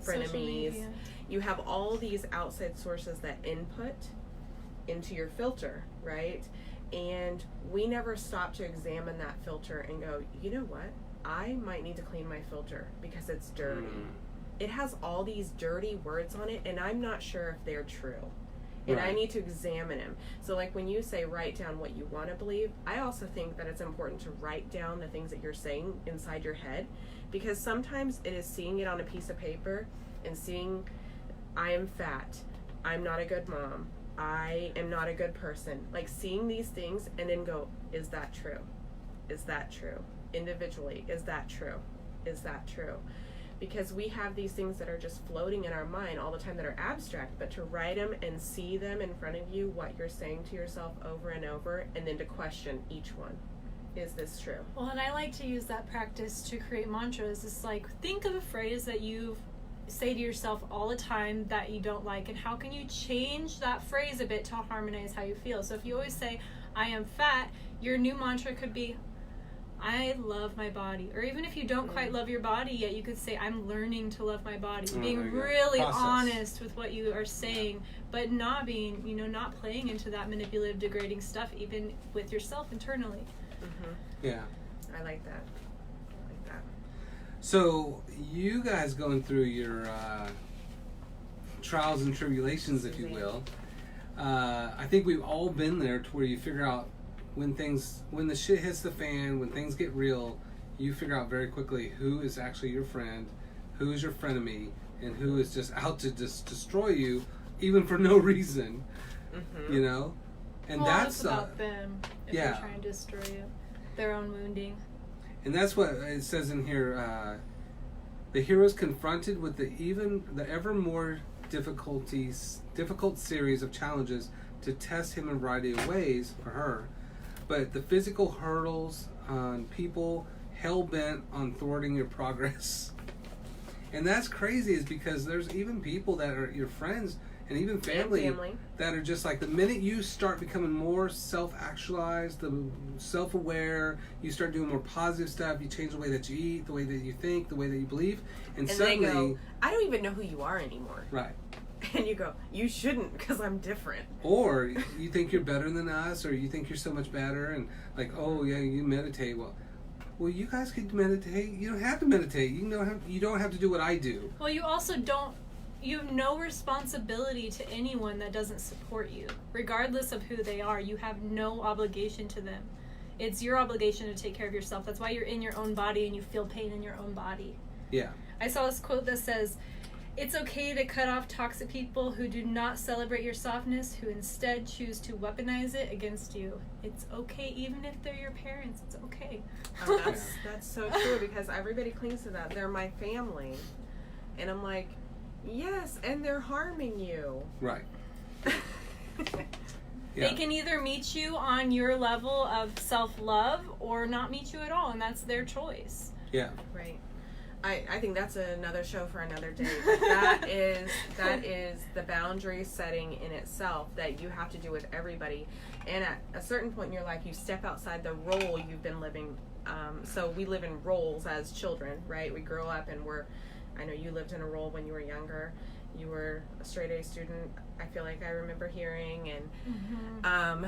frenemies. You have all these outside sources that input into your filter, right? And we never stop to examine that filter and go, you know what? I might need to clean my filter because it's dirty. It has all these dirty words on it, and I'm not sure if they're true. And I need to examine them. So like when you say write down what you want to believe, I also think that it's important to write down the things that you're saying inside your head, because sometimes it is seeing it on a piece of paper and seeing, I am fat, I'm not a good mom, I am not a good person. Like seeing these things and then go, is that true? Is that true? Individually, is that true? Is that true? Because we have these things that are just floating in our mind all the time that are abstract, but to write them and see them in front of you, what you're saying to yourself over and over, and then to question each one. Is this true? Well, and I like to use that practice to create mantras. It's like, think of a phrase that you say to yourself all the time that you don't like, and how can you change that phrase a bit to harmonize how you feel. So if you always say, I am fat, your new mantra could be, I love my body. Or even if you don't quite love your body yet, you could say, I'm learning to love my body. Being really honest with what you are saying, but not being, not playing into that manipulative, degrading stuff, even with yourself internally. Yeah. I like that. So you guys going through your trials and tribulations, if you will. I think we've all been there to where you figure out when the shit hits the fan, when things get real, you figure out very quickly who is actually your friend, who is your frenemy, and who is just out to just destroy you, even for no reason. You know, and that's it's about them. If they're trying to destroy you, their own wounding. And that's what it says in here. The hero is confronted with the ever more difficult series of challenges to test him in a variety of ways for her, but the physical hurdles on people hell bent on thwarting your progress. And that's crazy, is because there's even people that are your friends and even family that are just like, the minute you start becoming more self-actualized, self-aware, you start doing more positive stuff, you change the way that you eat, the way that you think, the way that you believe, and suddenly they go, I don't even know who you are anymore. Right. And you go, you shouldn't, because I'm different. Or you think you're better than us, or you think you're so much better, and like, oh yeah, you meditate. Well, you guys could meditate. You don't have to meditate. You don't have to do what I do. Well, you also don't. You have no responsibility to anyone that doesn't support you. Regardless of who they are, you have no obligation to them. It's your obligation to take care of yourself. That's why you're in your own body and you feel pain in your own body. Yeah. I saw this quote that says, "It's okay to cut off toxic people who do not celebrate your softness, who instead choose to weaponize it against you. It's okay, even if they're your parents. It's okay." Oh, that's so true, because everybody clings to that. They're my family. And I'm like, yes, and they're harming you. Right. They can either meet you on your level of self-love or not meet you at all, and that's their choice. Yeah. Right. I think that's another show for another day. But that is the boundary setting in itself that you have to do with everybody. And at a certain point in your life, you step outside the role you've been living. So we live in roles as children, right? We grow up and I know you lived in a role when you were younger. You were a straight A student, I feel like I remember hearing. And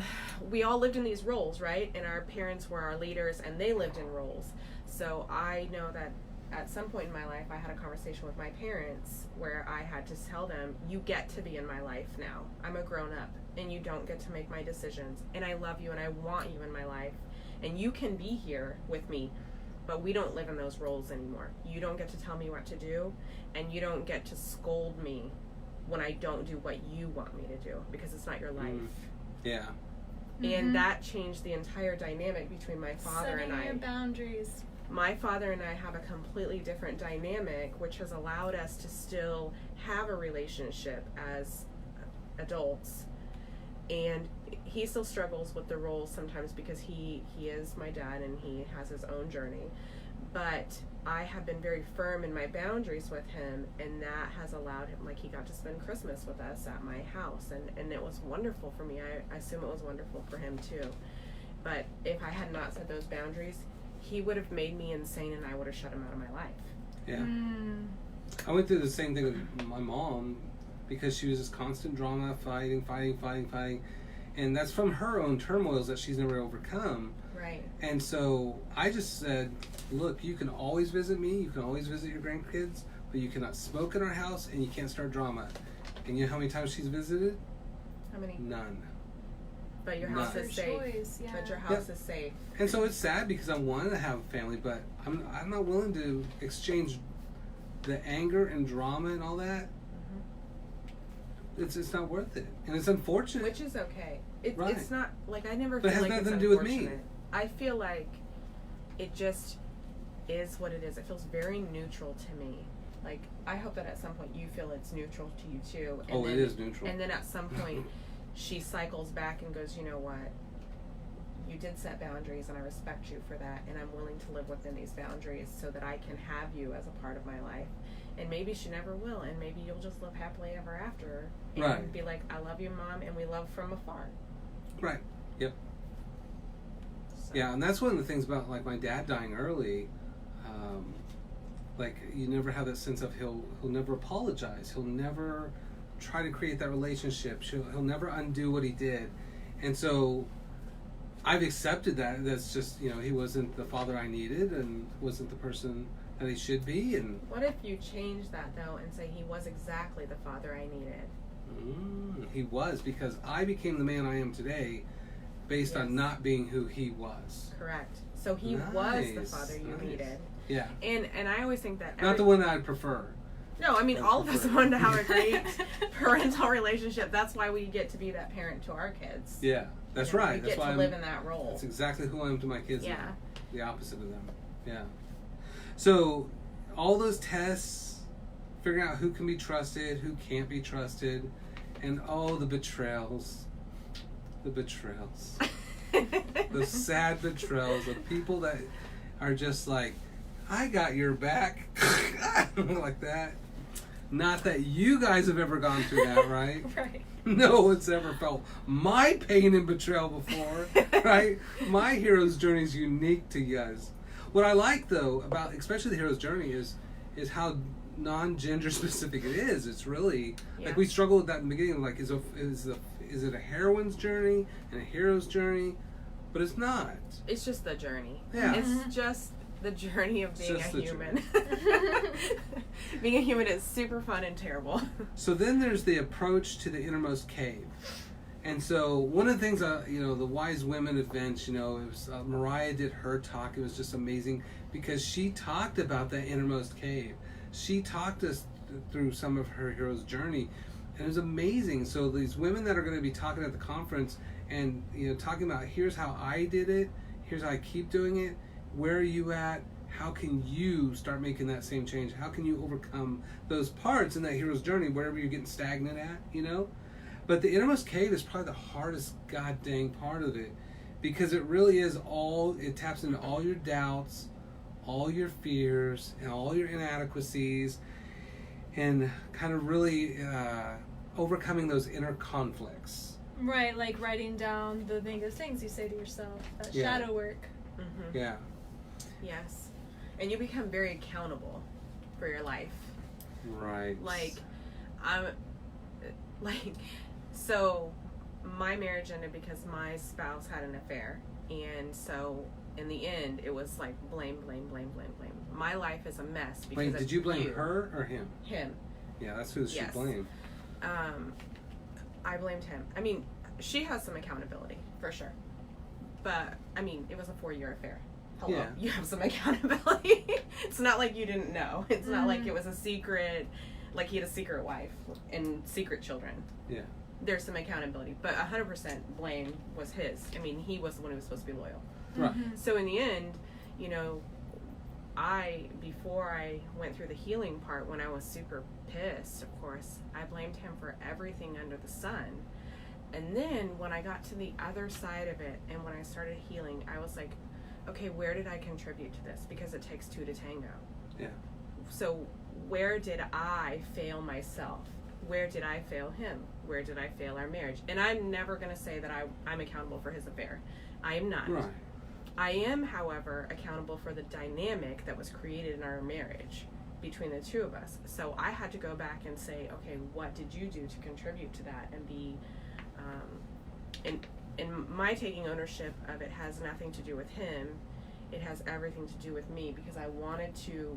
we all lived in these roles, right? And our parents were our leaders, and they lived in roles. So I know that at some point in my life, I had a conversation with my parents where I had to tell them, you get to be in my life now. I'm a grown-up, and you don't get to make my decisions. And I love you, and I want you in my life. And you can be here with me, but we don't live in those roles anymore. You don't get to tell me what to do, and you don't get to scold me when I don't do what you want me to do, because it's not your life. Yeah. And that changed the entire dynamic between my father and I. Setting your boundaries. My father and I have a completely different dynamic, which has allowed us to still have a relationship as adults. And he still struggles with the roles sometimes, because he is my dad and he has his own journey. But I have been very firm in my boundaries with him, and that has allowed him, like, he got to spend Christmas with us at my house, and it was wonderful for me. I assume it was wonderful for him too. But if I had not set those boundaries, he would have made me insane, and I would have shut him out of my life. Yeah. I went through the same thing with my mom, because she was this constant drama, fighting. And that's from her own turmoils that she's never overcome. Right. And so I just said, look, you can always visit me, you can always visit your grandkids, but you cannot smoke in our house, and you can't start drama. And you know how many times she's visited? How many? None. But your house is safe. But your house is safe. And so it's sad, because I want to have a family, but I'm not willing to exchange the anger and drama and all that. It's not worth it, and it's unfortunate. Which is okay. Right. It's not like, I never but feel it has like nothing it's to do with me. I feel like it just is what it is. It feels very neutral to me. Like, I hope that at some point you feel it's neutral to you too. And it is neutral. And then at some point she cycles back and goes, you know what? You did set boundaries, and I respect you for that, and I'm willing to live within these boundaries so that I can have you as a part of my life. And maybe she never will, and maybe you'll just live happily ever after, and be like, I love you, Mom, and we love from afar. Right. Yep. So. Yeah, and that's one of the things about, like, my dad dying early. Like, you never have that sense of he'll never apologize. He'll never try to create that relationship. He'll never undo what he did. And so I've accepted that. That's just, he wasn't the father I needed and wasn't the person that he should be. And what if you change that, though, and say he was exactly the father I needed? He was, because I became the man I am today based on not being who he was. Correct. So he was the father you needed. Yeah. And I always think that... Not the one that I'd prefer. No, I mean, all of us want to have a great parental relationship. That's why we get to be that parent to our kids. Yeah, that's right. We get to live in that role. That's exactly who I am to my kids. Yeah. Now. The opposite of them. Yeah. So, all those tests, figuring out who can be trusted, who can't be trusted, and the betrayals. The betrayals. The sad betrayals of people that are just like, I got your back. Like that. Not that you guys have ever gone through that, right? Right. No one's ever felt my pain and betrayal before, right? My hero's journey is unique to you guys. What I like, though, about especially the hero's journey is how non-gender specific it is. It's really like we struggled with that in the beginning. Like, is it a heroine's journey and a hero's journey? But it's not. It's just the journey. Yeah. It's just the journey of being a human. Being a human is super fun and terrible. So then there's the approach to the innermost cave. And so one of the things, the Wise Women events, it was Mariah did her talk. It was just amazing because she talked about that innermost cave. She talked us through some of her hero's journey. And it was amazing. So these women that are going to be talking at the conference and, talking about here's how I did it, here's how I keep doing it, where are you at? How can you start making that same change? How can you overcome those parts in that hero's journey, wherever you're getting stagnant at, But the innermost cave is probably the hardest god dang part of it, because it really is it taps into all your doubts, all your fears, and all your inadequacies, and kind of really overcoming those inner conflicts. Right, like writing down the negative things you say to yourself, that shadow work. Mm-hmm. Yeah. Yes. And you become very accountable for your life. Right. So my marriage ended because my spouse had an affair. And so in the end, it was like blame. My life is a mess because Wait, did you blame her or him? Him. Yeah, that's who she blamed. I blamed him. I mean, she has some accountability, for sure. But, I mean, it was a 4-year affair. Hello, you have some accountability. It's not like you didn't know. It's not like it was a secret, like he had a secret wife and secret children. Yeah. There's some accountability, but 100% blame was his. I mean, he was the one who was supposed to be loyal. Right. So in the end, before I went through the healing part, when I was super pissed, of course, I blamed him for everything under the sun. And then when I got to the other side of it and when I started healing, I was like, okay, where did I contribute to this? Because it takes two to tango. Yeah. So where did I fail myself? Where did I fail him? Where did I fail our marriage? And I'm never going to say that I'm accountable for his affair. I am not. Right. I am, however, accountable for the dynamic that was created in our marriage between the two of us. So I had to go back and say, okay, what did you do to contribute to that? And be, and my taking ownership of it has nothing to do with him. It has everything to do with me, because I wanted to,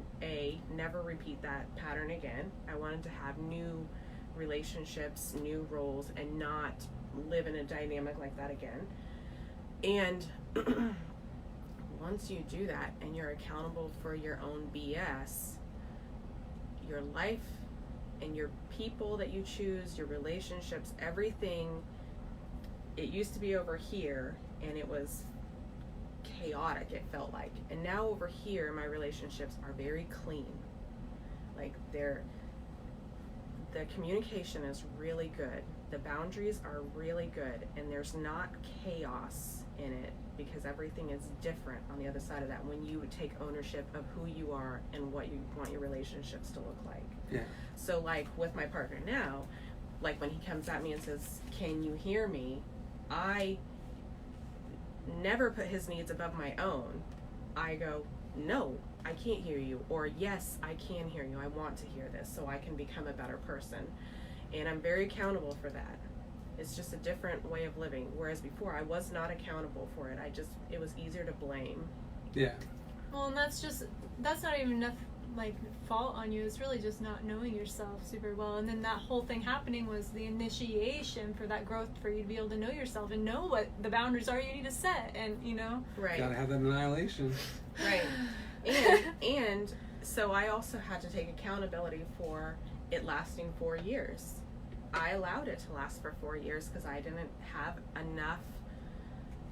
never repeat that pattern again. I wanted to have new relationships, new roles, and not live in a dynamic like that again. And once you do that and you're accountable for your own BS, your life and your people that you choose, your relationships, everything, it used to be over here and it was chaotic, it felt like. And now over here, my relationships are very clean. Like the communication is really good. The boundaries are really good, and there's not chaos in it, because everything is different on the other side of that when you take ownership of who you are and what you want your relationships to look like. Yeah. So like with my partner now, like when he comes at me and says, "Can you hear me?" I never put his needs above my own. I go, "No, I can't hear you," or "Yes, I can hear you. I want to hear this so I can become a better person." And I'm very accountable for that. It's just a different way of living. Whereas before, I was not accountable for it. It was easier to blame. Yeah. Well, and that's not even enough, like, fault on you. It's really just not knowing yourself super well. And then that whole thing happening was the initiation for that growth, for you to be able to know yourself and know what the boundaries are you need to set. And, you know. Right. Gotta have that annihilation. Right. And so I also had to take accountability for it lasting 4 years. I allowed it to last for 4 years because I didn't have enough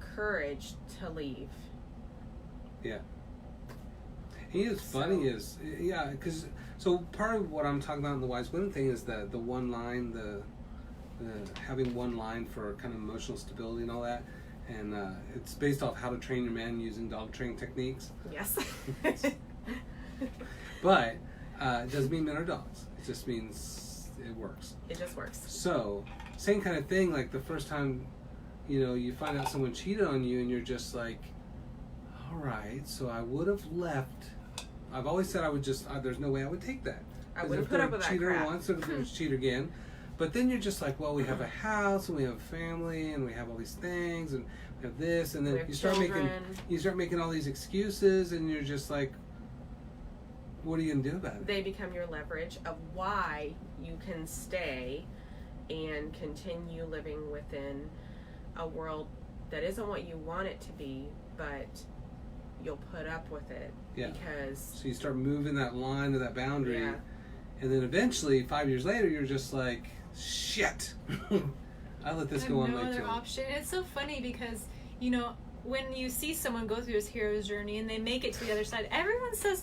courage to leave. Yeah. And you know what's funny is, yeah, because, so part of what I'm talking about in the Wise Women thing is the one line, the having one line for kind of emotional stability and all that. And it's based off How to Train Your Man using dog training techniques. Yes. But it doesn't mean men are dogs. It just means it works. It just works. So, same kind of thing, like the first time, you know, you find out someone cheated on you and you're just like, all right, so I would have left. I've always said I would just, there's no way I would take that. I wouldn't put up with that cheater crap. once, or there's cheater again. But then you're just like, well, we have a house and we have a family and we have all these things and we have this, and then you start making all these excuses, and you're just like, what are you gonna do about it? They become your leverage of why you can stay and continue living within a world that isn't what you want it to be, but you'll put up with it. Yeah. Because so you start moving that line to that boundary, yeah. And then eventually 5 years later you're just like, shit. I let this go on no way other too. option. It's so funny because, you know, when you see someone go through this hero's journey and they make it to the other side, everyone said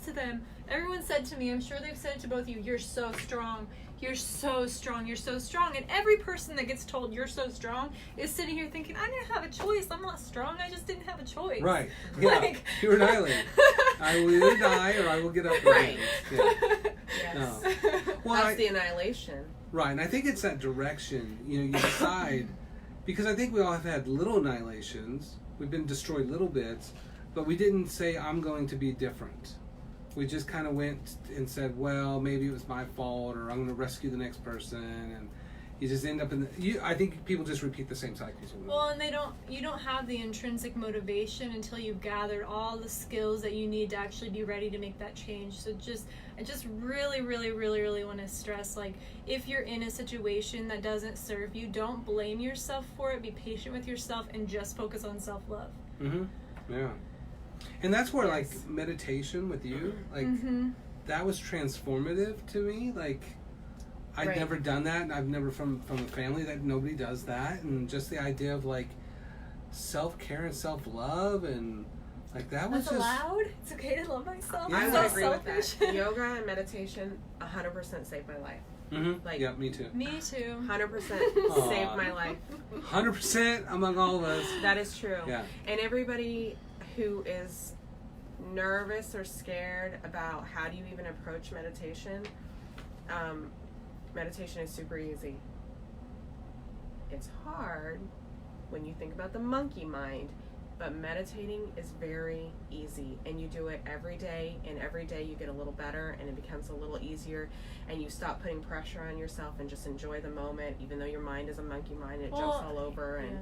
to me, I'm sure they've said it to both of you, you're so strong. You're so strong. You're so strong. And every person that gets told you're so strong is sitting here thinking, I didn't have a choice. I'm not strong. I just didn't have a choice. Right. Yeah. Like, you were annihilated. I will either die or I will get up again. Right. Yeah. Yes. No. Well, That's the annihilation. Right, and I think it's that direction. You know, you decide, because I think we all have had little annihilations. We've been destroyed little bits, but we didn't say, I'm going to be different. We just kind of went and said, well, maybe it was my fault, or I'm going to rescue the next person, and you just end up in I think people just repeat the same cycles. Well, and you don't have the intrinsic motivation until you've gathered all the skills that you need to actually be ready to make that change. So I just really, really, really, really want to stress, like, if you're in a situation that doesn't serve you, don't blame yourself for it. Be patient with yourself and just focus on self-love. Mm-hmm. Yeah. And that's where, Yes. like, meditation with you, like, that was transformative to me. Like, I'd Right. never done that, and I've never from a family that nobody does that, and just the idea of, like, self-care and self-love, and, like, that was That's just... allowed? It's okay to love myself? Yeah. I I'm would so agree with selfish. that. Yoga and meditation 100% saved my life. Mm-hmm. Like- yeah, me too. Me too. 100% Aw. saved my life. 100% among all of us. That is true. Yeah. And everybody who is nervous or scared about how do you even approach meditation, meditation is super easy. It's hard when you think about the monkey mind, but meditating is very easy, and you do it every day, and every day you get a little better, and it becomes a little easier, and you stop putting pressure on yourself and just enjoy the moment, even though your mind is a monkey mind and it jumps all over. And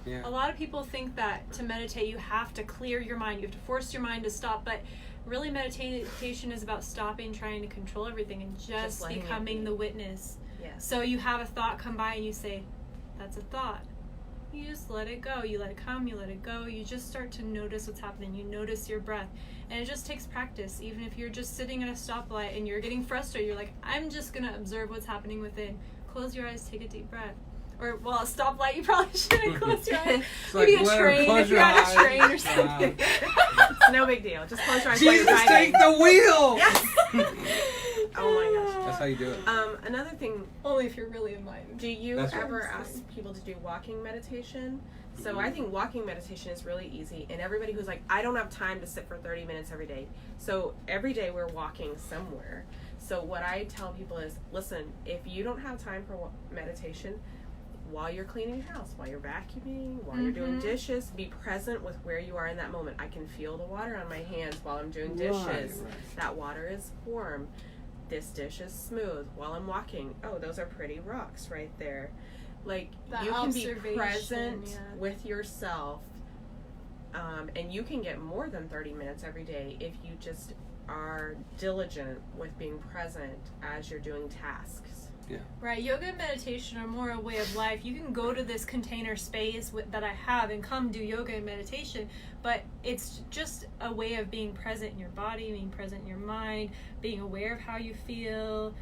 Yeah. A lot of people think that to meditate you have to clear your mind, you have to force your mind to stop, but really meditation is about stopping trying to control everything and just letting it becoming be. the witness. yes. So you have a thought come by and you say, that's a thought. You just let it go. You let it come, you let it go. You just start to notice what's happening. You notice your breath. And it just takes practice. Even if you're just sitting at a stoplight and you're getting frustrated, you're like, I'm just going to observe what's happening within. Close your eyes, take a deep breath. Or, well, a stoplight, you probably shouldn't close your eyes. It's Maybe like, a train, close if you're your on a eyes. train or something. It's no big deal. Just close your eyes while you're Jesus, driving. take the wheel! Yes. Oh my gosh. That's how you do it. Another thing, Only if you're really enlightened. do you That's ever right. ask people to do walking meditation? So I think walking meditation is really easy, and everybody who's like, I don't have time to sit for 30 minutes every day. So every day we're walking somewhere. So what I tell people is, listen, if you don't have time for meditation, while you're cleaning your house, while you're vacuuming, while you're doing dishes, be present with where you are in that moment. I can feel the water on my hands while I'm doing dishes. Right. That water is warm. This dish is smooth while I'm walking. Oh, those are pretty rocks right there. Like, That you can be observation, present yeah. with yourself, and you can get more than 30 minutes every day if you just are diligent with being present as you're doing tasks. Yeah. Right, yoga and meditation are more a way of life. You can go to this container space that I have and come do yoga and meditation, but it's just a way of being present in your body, being present in your mind, being aware of how you feel,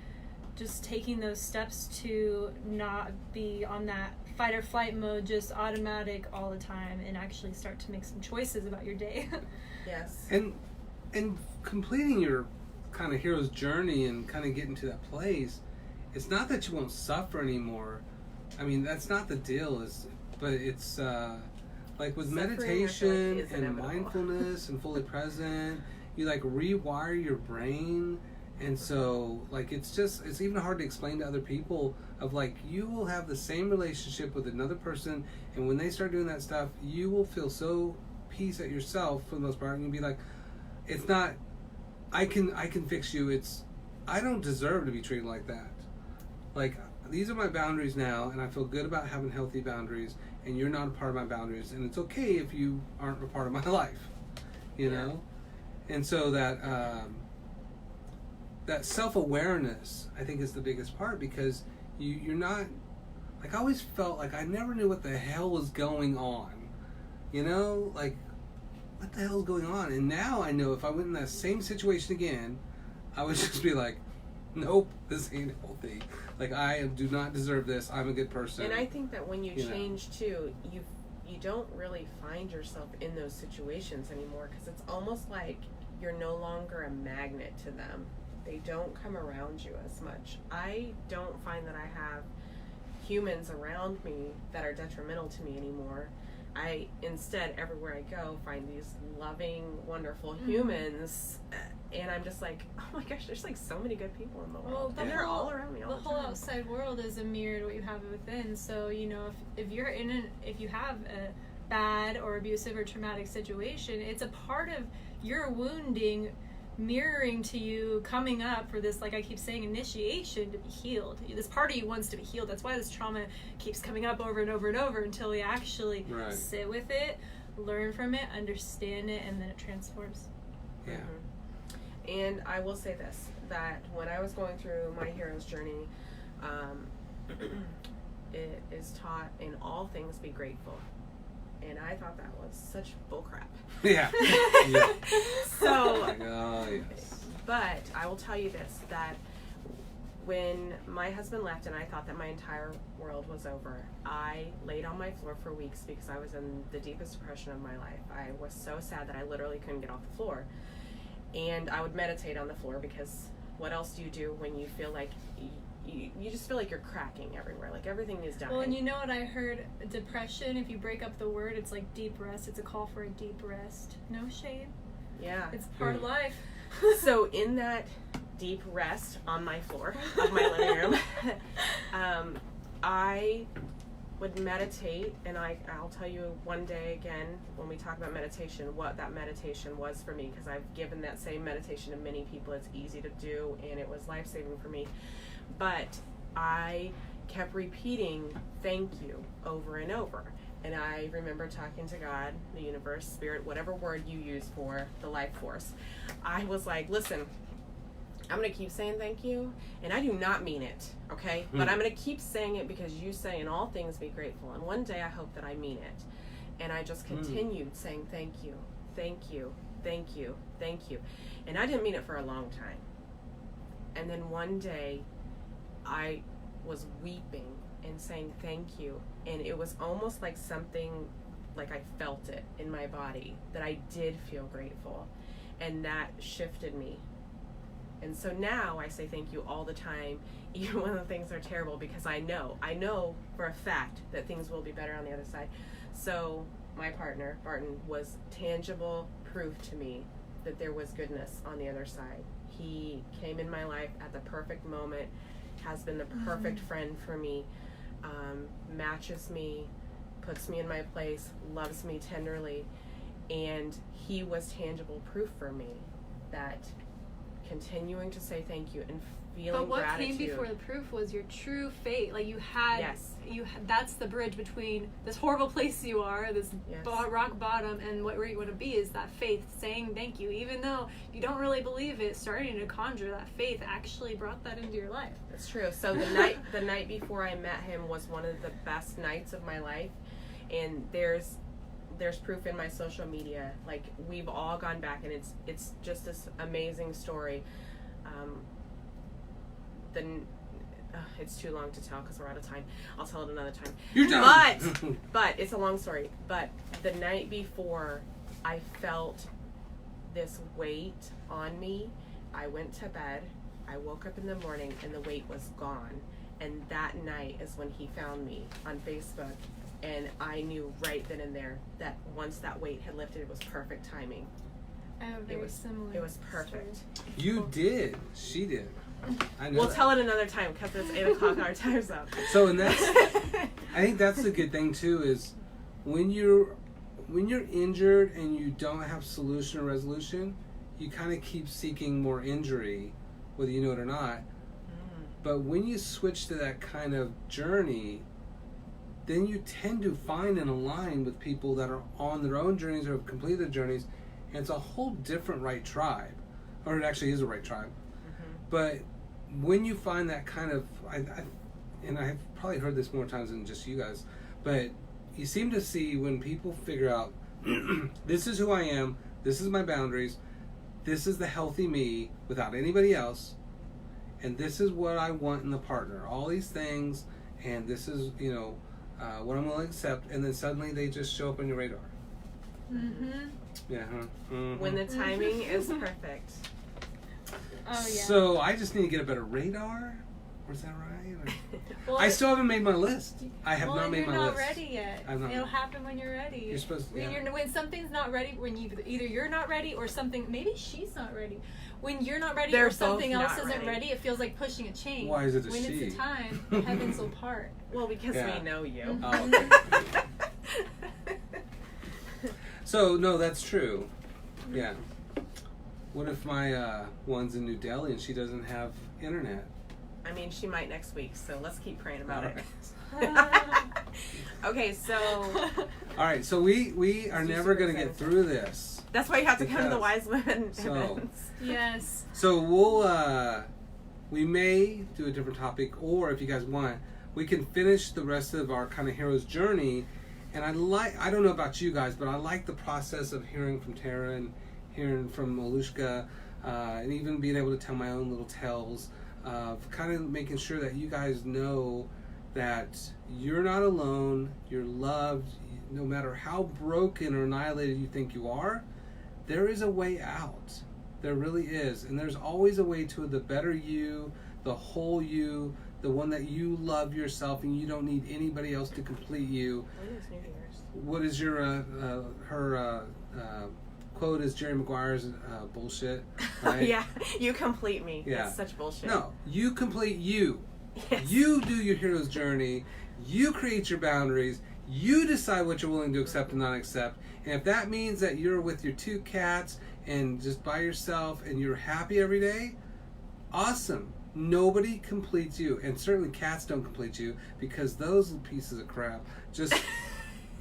just taking those steps to not be on that fight or flight mode, just automatic all the time, and actually start to make some choices about your day. Yes. And completing your kind of hero's journey and kind of getting to that place, it's not that you won't suffer anymore. I mean, that's not the deal. But it's like with Suffering, meditation I feel like, is and inevitable. mindfulness and fully present, you like rewire your brain. And so, like, it's even hard to explain to other people of, like, you will have the same relationship with another person, and when they start doing that stuff, you will feel so peace at yourself for the most part, and you'll be like, it's not, I can fix you, I don't deserve to be treated like that. Like, these are my boundaries now, and I feel good about having healthy boundaries, and you're not a part of my boundaries, and it's okay if you aren't a part of my life, you know? And so that self-awareness, I think, is the biggest part, because you're not, like, I always felt like I never knew what the hell was going on, you know? Like, what the hell is going on? And now I know if I went in that same situation again, I would just be like, nope, this ain't healthy. Like, I do not deserve this. I'm a good person. And I think that when you You know. change too, you don't really find yourself in those situations anymore, because it's almost like you're no longer a magnet to them. They don't come around you as much. I don't find that I have humans around me that are detrimental to me anymore. I instead, everywhere I go, find these loving, wonderful humans, and I'm just like, oh my gosh, there's like so many good people in the world, and they're all around me all the whole time. outside world is a mirror to what you have within. So, you know, if you have a bad or abusive or traumatic situation, it's a part of your wounding mirroring to you, coming up for this, like I keep saying, initiation to be healed. This part of you wants to be healed. That's why this trauma keeps coming up over and over and over until we actually sit with it, learn from it, understand it, and then it transforms. Yeah. Mm-hmm. And I will say this, that when I was going through my hero's journey, it is taught in all things be grateful. And I thought that was such bullcrap. Yeah. Yeah. So, Oh, yes. but I will tell you this, that when my husband left and I thought that my entire world was over, I laid on my floor for weeks because I was in the deepest depression of my life. I was so sad that I literally couldn't get off the floor. And I would meditate on the floor, because what else do you do when you feel like you just feel like you're cracking everywhere, like everything is dying? Well, and you know what I heard? Depression, if you break up the word, it's like deep rest. It's a call for a deep rest. No shame. Yeah. It's part of life. So in that deep rest on my floor of my living room, I would meditate, and I'll tell you one day again when we talk about meditation what that meditation was for me, because I've given that same meditation to many people. It's easy to do, and it was life-saving for me. But I kept repeating thank you over and over. And I remember talking to God, the universe, spirit, whatever word you use for the life force. I was like, listen, I'm going to keep saying thank you, and I do not mean it, okay? But I'm going to keep saying it because you say in all things be grateful. And one day I hope that I mean it. And I just continued saying thank you, thank you, thank you, thank you. And I didn't mean it for a long time. And then one day I was weeping and saying thank you. And it was almost like something, like I felt it in my body, that I did feel grateful. And that shifted me. And so now I say thank you all the time, even when the things are terrible, because I know for a fact that things will be better on the other side. So my partner, Barton, was tangible proof to me that there was goodness on the other side. He came in my life at the perfect moment, has been the perfect friend for me, matches me, puts me in my place, loves me tenderly, and he was tangible proof for me that continuing to say thank you and feeling But what gratitude. came before the proof was your true faith. Like you had, Yes. That's the bridge between this horrible place you are, this Yes. rock bottom, and what you want to be is that faith, saying thank you, even though you don't really believe it. Starting to conjure that faith actually brought that into your life. That's true. So the night before I met him was one of the best nights of my life, and there's proof in my social media. Like, we've all gone back, and it's just this amazing story. It's too long to tell because we're out of time. I'll tell it another time. You're done. But it's a long story. But the night before, I felt this weight on me. I went to bed. I woke up in the morning, and the weight was gone. And that night is when he found me on Facebook. And I knew right then and there that once that weight had lifted, it was perfect timing. I have a very similar. It was perfect. story. You did. She did. I know We'll that. tell it another time because it's 8 o'clock. Our time's up. So, and that's, I think that's the good thing too, is when you're injured and you don't have solution or resolution, you kind of keep seeking more injury, whether you know it or not. But when you switch to that kind of journey, then you tend to find and align with people that are on their own journeys or have completed their journeys, and it's a whole different right tribe, or it actually is a right tribe. But when you find that kind of, and I've probably heard this more times than just you guys, but you seem to see when people figure out, this is who I am, this is my boundaries, this is the healthy me without anybody else, and this is what I want in the partner, all these things, and this is, what I'm willing to accept, and then suddenly they just show up on your radar. Mm-hmm. Yeah. Huh? Mm-hmm. When the timing is perfect. Oh yeah. So I just need to get a better radar? Or is that right? Or... Well, I still haven't made my list. I have not made my you're list. not ready yet. I'm not It'll ready. happen when you're ready. You're supposed to, yeah. When something's not ready, when either you're not ready or something, maybe she's not ready. When you're not ready They're or something both else not isn't ready. ready, it feels like pushing a chain. Why is it a when she? it's the time, the heavens will part. Well, because Yeah. we know you. Oh, okay. So, no, that's true. Yeah. What if my one's in New Delhi and she doesn't have internet? I mean, she might next week, so let's keep praying about All it. Okay, so All right, so we are Let's do never super going to get exciting. through this. that's why you have to come to the Because- Wise Women So- events. Yes. So we may do a different topic, or if you guys want, we can finish the rest of our kind of hero's journey. And I don't know about you guys, but I like the process of hearing from Tara and hearing from Malushka, and even being able to tell my own little tales of kind of making sure that you guys know that you're not alone, you're loved, no matter how broken or annihilated you think you are, there is a way out. There really is. And there's always a way to the better you, the whole you, the one that you love yourself and you don't need anybody else to complete you. When is New Year's? What is your, her quote is Jerry Maguire's bullshit, right? Yeah, you complete me. Yeah. It's such bullshit. No, you complete you. Yes. You do your hero's journey. You create your boundaries. You decide what you're willing to accept and not accept. And if that means that you're with your 2 cats and just by yourself and you're happy every day, awesome. Nobody completes you. And certainly cats don't complete you because those pieces of crap just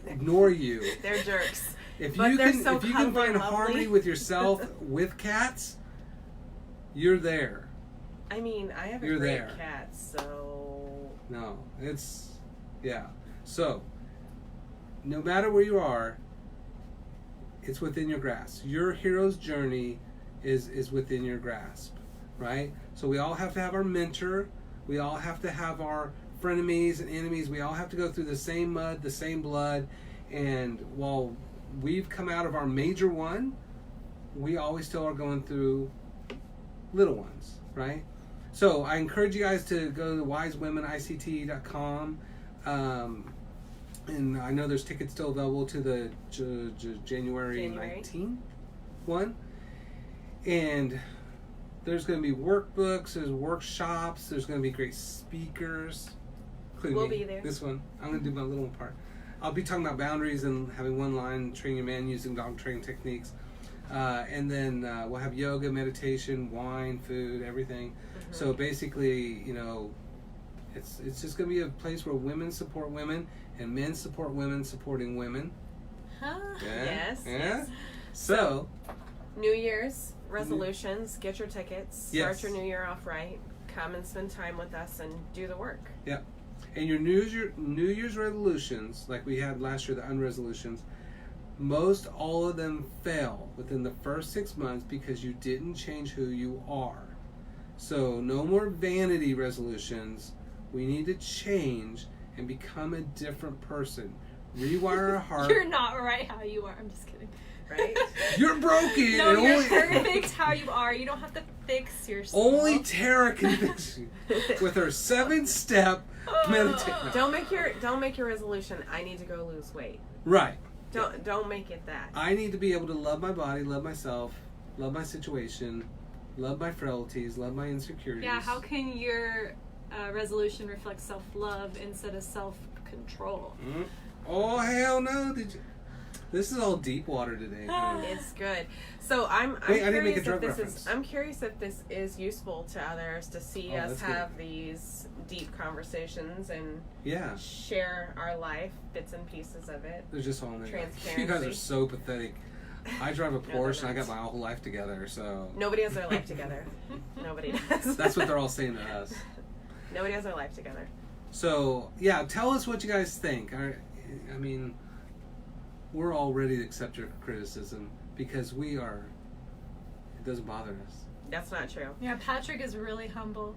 ignore you. They're jerks. If But you they're can so if you can cuddly find and harmony lovely. with yourself with cats, you're there. I mean, I have a You're great there. cat, so No, it's, yeah. So, no matter where you are, it's within your grasp. Your hero's journey is within your grasp, right? So we all have to have our mentor. We all have to have our frenemies and enemies. We all have to go through the same mud, the same blood. And while we've come out of our major one, we always still are going through little ones, right? So I encourage you guys to go to wisewomenict.com. And I know there's tickets still available to the January 19th one. And there's going to be workbooks, there's workshops, there's going to be great speakers. Including We'll me. be there. This one. I'm going to do my little part. I'll be talking about boundaries and having one line, training your man using dog training techniques. And then we'll have yoga, meditation, wine, food, everything. Mm-hmm. So basically, it's just going to be a place where women support women and men support women supporting women. Huh? Yeah? Yes, Yeah? yes. So, New Year's resolutions. Get your tickets. Yes. Start your New Year off right. Come and spend time with us and do the work. and your New Year's resolutions, like we had last year, the unresolutions, most all of them fail within the first 6 months because you didn't change who you are. So no more vanity resolutions. We need to change and become a different person. Rewire our heart. You're not right how you are. I'm just kidding. Right? You're broken. No, and you're only, perfect how you are. You don't have to fix yourself. only Tara can fix you with her 7-step meditation. Don't make your resolution. I need to go lose weight. Right. Don't make it that. I need to be able to love my body, love myself, love my situation, love my frailties, love my insecurities. Yeah, how can your resolution reflect self-love instead of self-control? Mm. Oh hell no! Did you? This is all deep water today. It's good. So I'm Wait, I didn't make a curious drug if this reference. is I'm curious if this is useful to others to see Oh, us that's have these deep conversations and Yeah, share our life, bits and pieces of it. they're just all in there. Transparency. You guys are so pathetic. I drive a they're Porsche and I not. got my whole life together, so Nobody has their life together. Nobody does. that's what they're all saying to us. Nobody has their life together. So yeah, tell us what you guys think. I mean, we're all ready to accept your criticism because we are. It doesn't bother us. That's not true. Yeah, Patrick is really humble.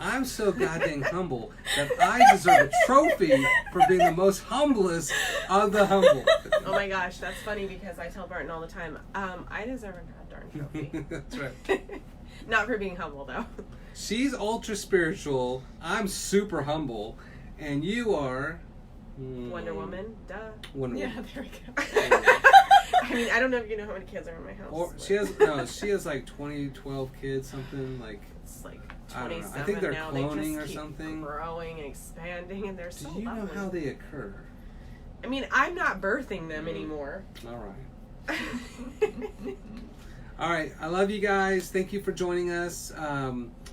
I'm so goddamn humble that I deserve a trophy for being the most humblest of the humble. Oh my gosh, that's funny because I tell Barton all the time, I deserve a darn trophy. That's right. Not for being humble though. She's ultra spiritual. I'm super humble, and you are Wonder Woman, duh. Wonder Yeah, Woman. there we go. I mean, I don't know if you know how many kids are in my house. Or but she has like 12 kids, something like. it's like I don't know. 27 I think they're now. cloning they just or keep something. growing and expanding, and they're so Do you know lovely. how they occur? I mean, I'm not birthing them anymore. All right. All right. I love you guys. Thank you for joining us.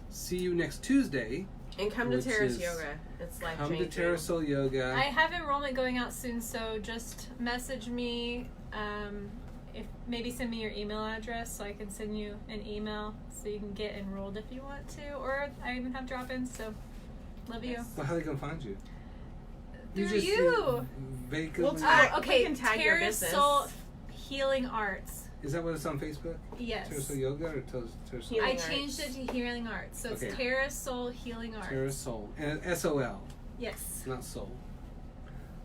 See you next Tuesday. And come to Which Terrace is- Yoga. It's life Come to changing. Terrasol Yoga. I have enrollment going out soon, so just message me. If maybe send me your email address so I can send you an email so you can get enrolled if you want to. Or I even have drop-ins, so love you. Well, how are they gonna find you? Through just you. Vaguely. We'll tag- Oh, okay. we can tag your Terrace business. Soul Healing Arts. Is that what it's on Facebook? Yes. Terrasol Yoga or Terrasol? Healing I Arts. changed it to Healing Arts, so it's Okay. Terrace Soul Healing Arts. Terrasol. And SOL, Yes. not soul.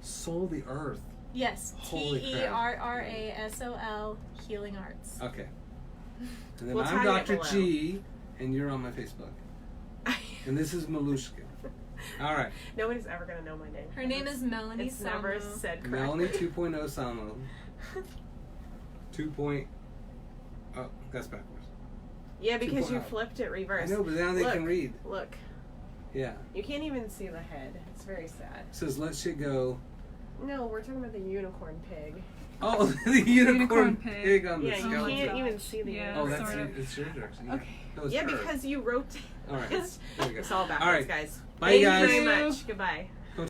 Soul the earth. Yes. Holy crap. TERRASOL Healing Arts. Okay. And then We'll I'm tag it Dr. below. G, and you're on my Facebook. And this is Malushka. All right. Nobody's ever gonna know my name. Her name is Melanie It's never Samo. said correctly. Melanie 2.0 Samo. 2. Oh, that's backwards. Yeah, because you 2.0. flipped it I reverse. know, but now they Look. can read. Look, Yeah. you can't even see the head. It's very sad. It says, let shit go. No, we're talking about the unicorn pig. Oh, the unicorn Unicorn pig. pig. on the Yeah, you skeleton. can't gosh. even see the Yeah. Oh, unicorn. that's Sort of. it's your direction. Yeah. Okay. No, it's Yeah, her. because you wrote. All right. It's, There we go. it's all backwards, All right. guys. Bye, Thank guys. you very much. Goodbye.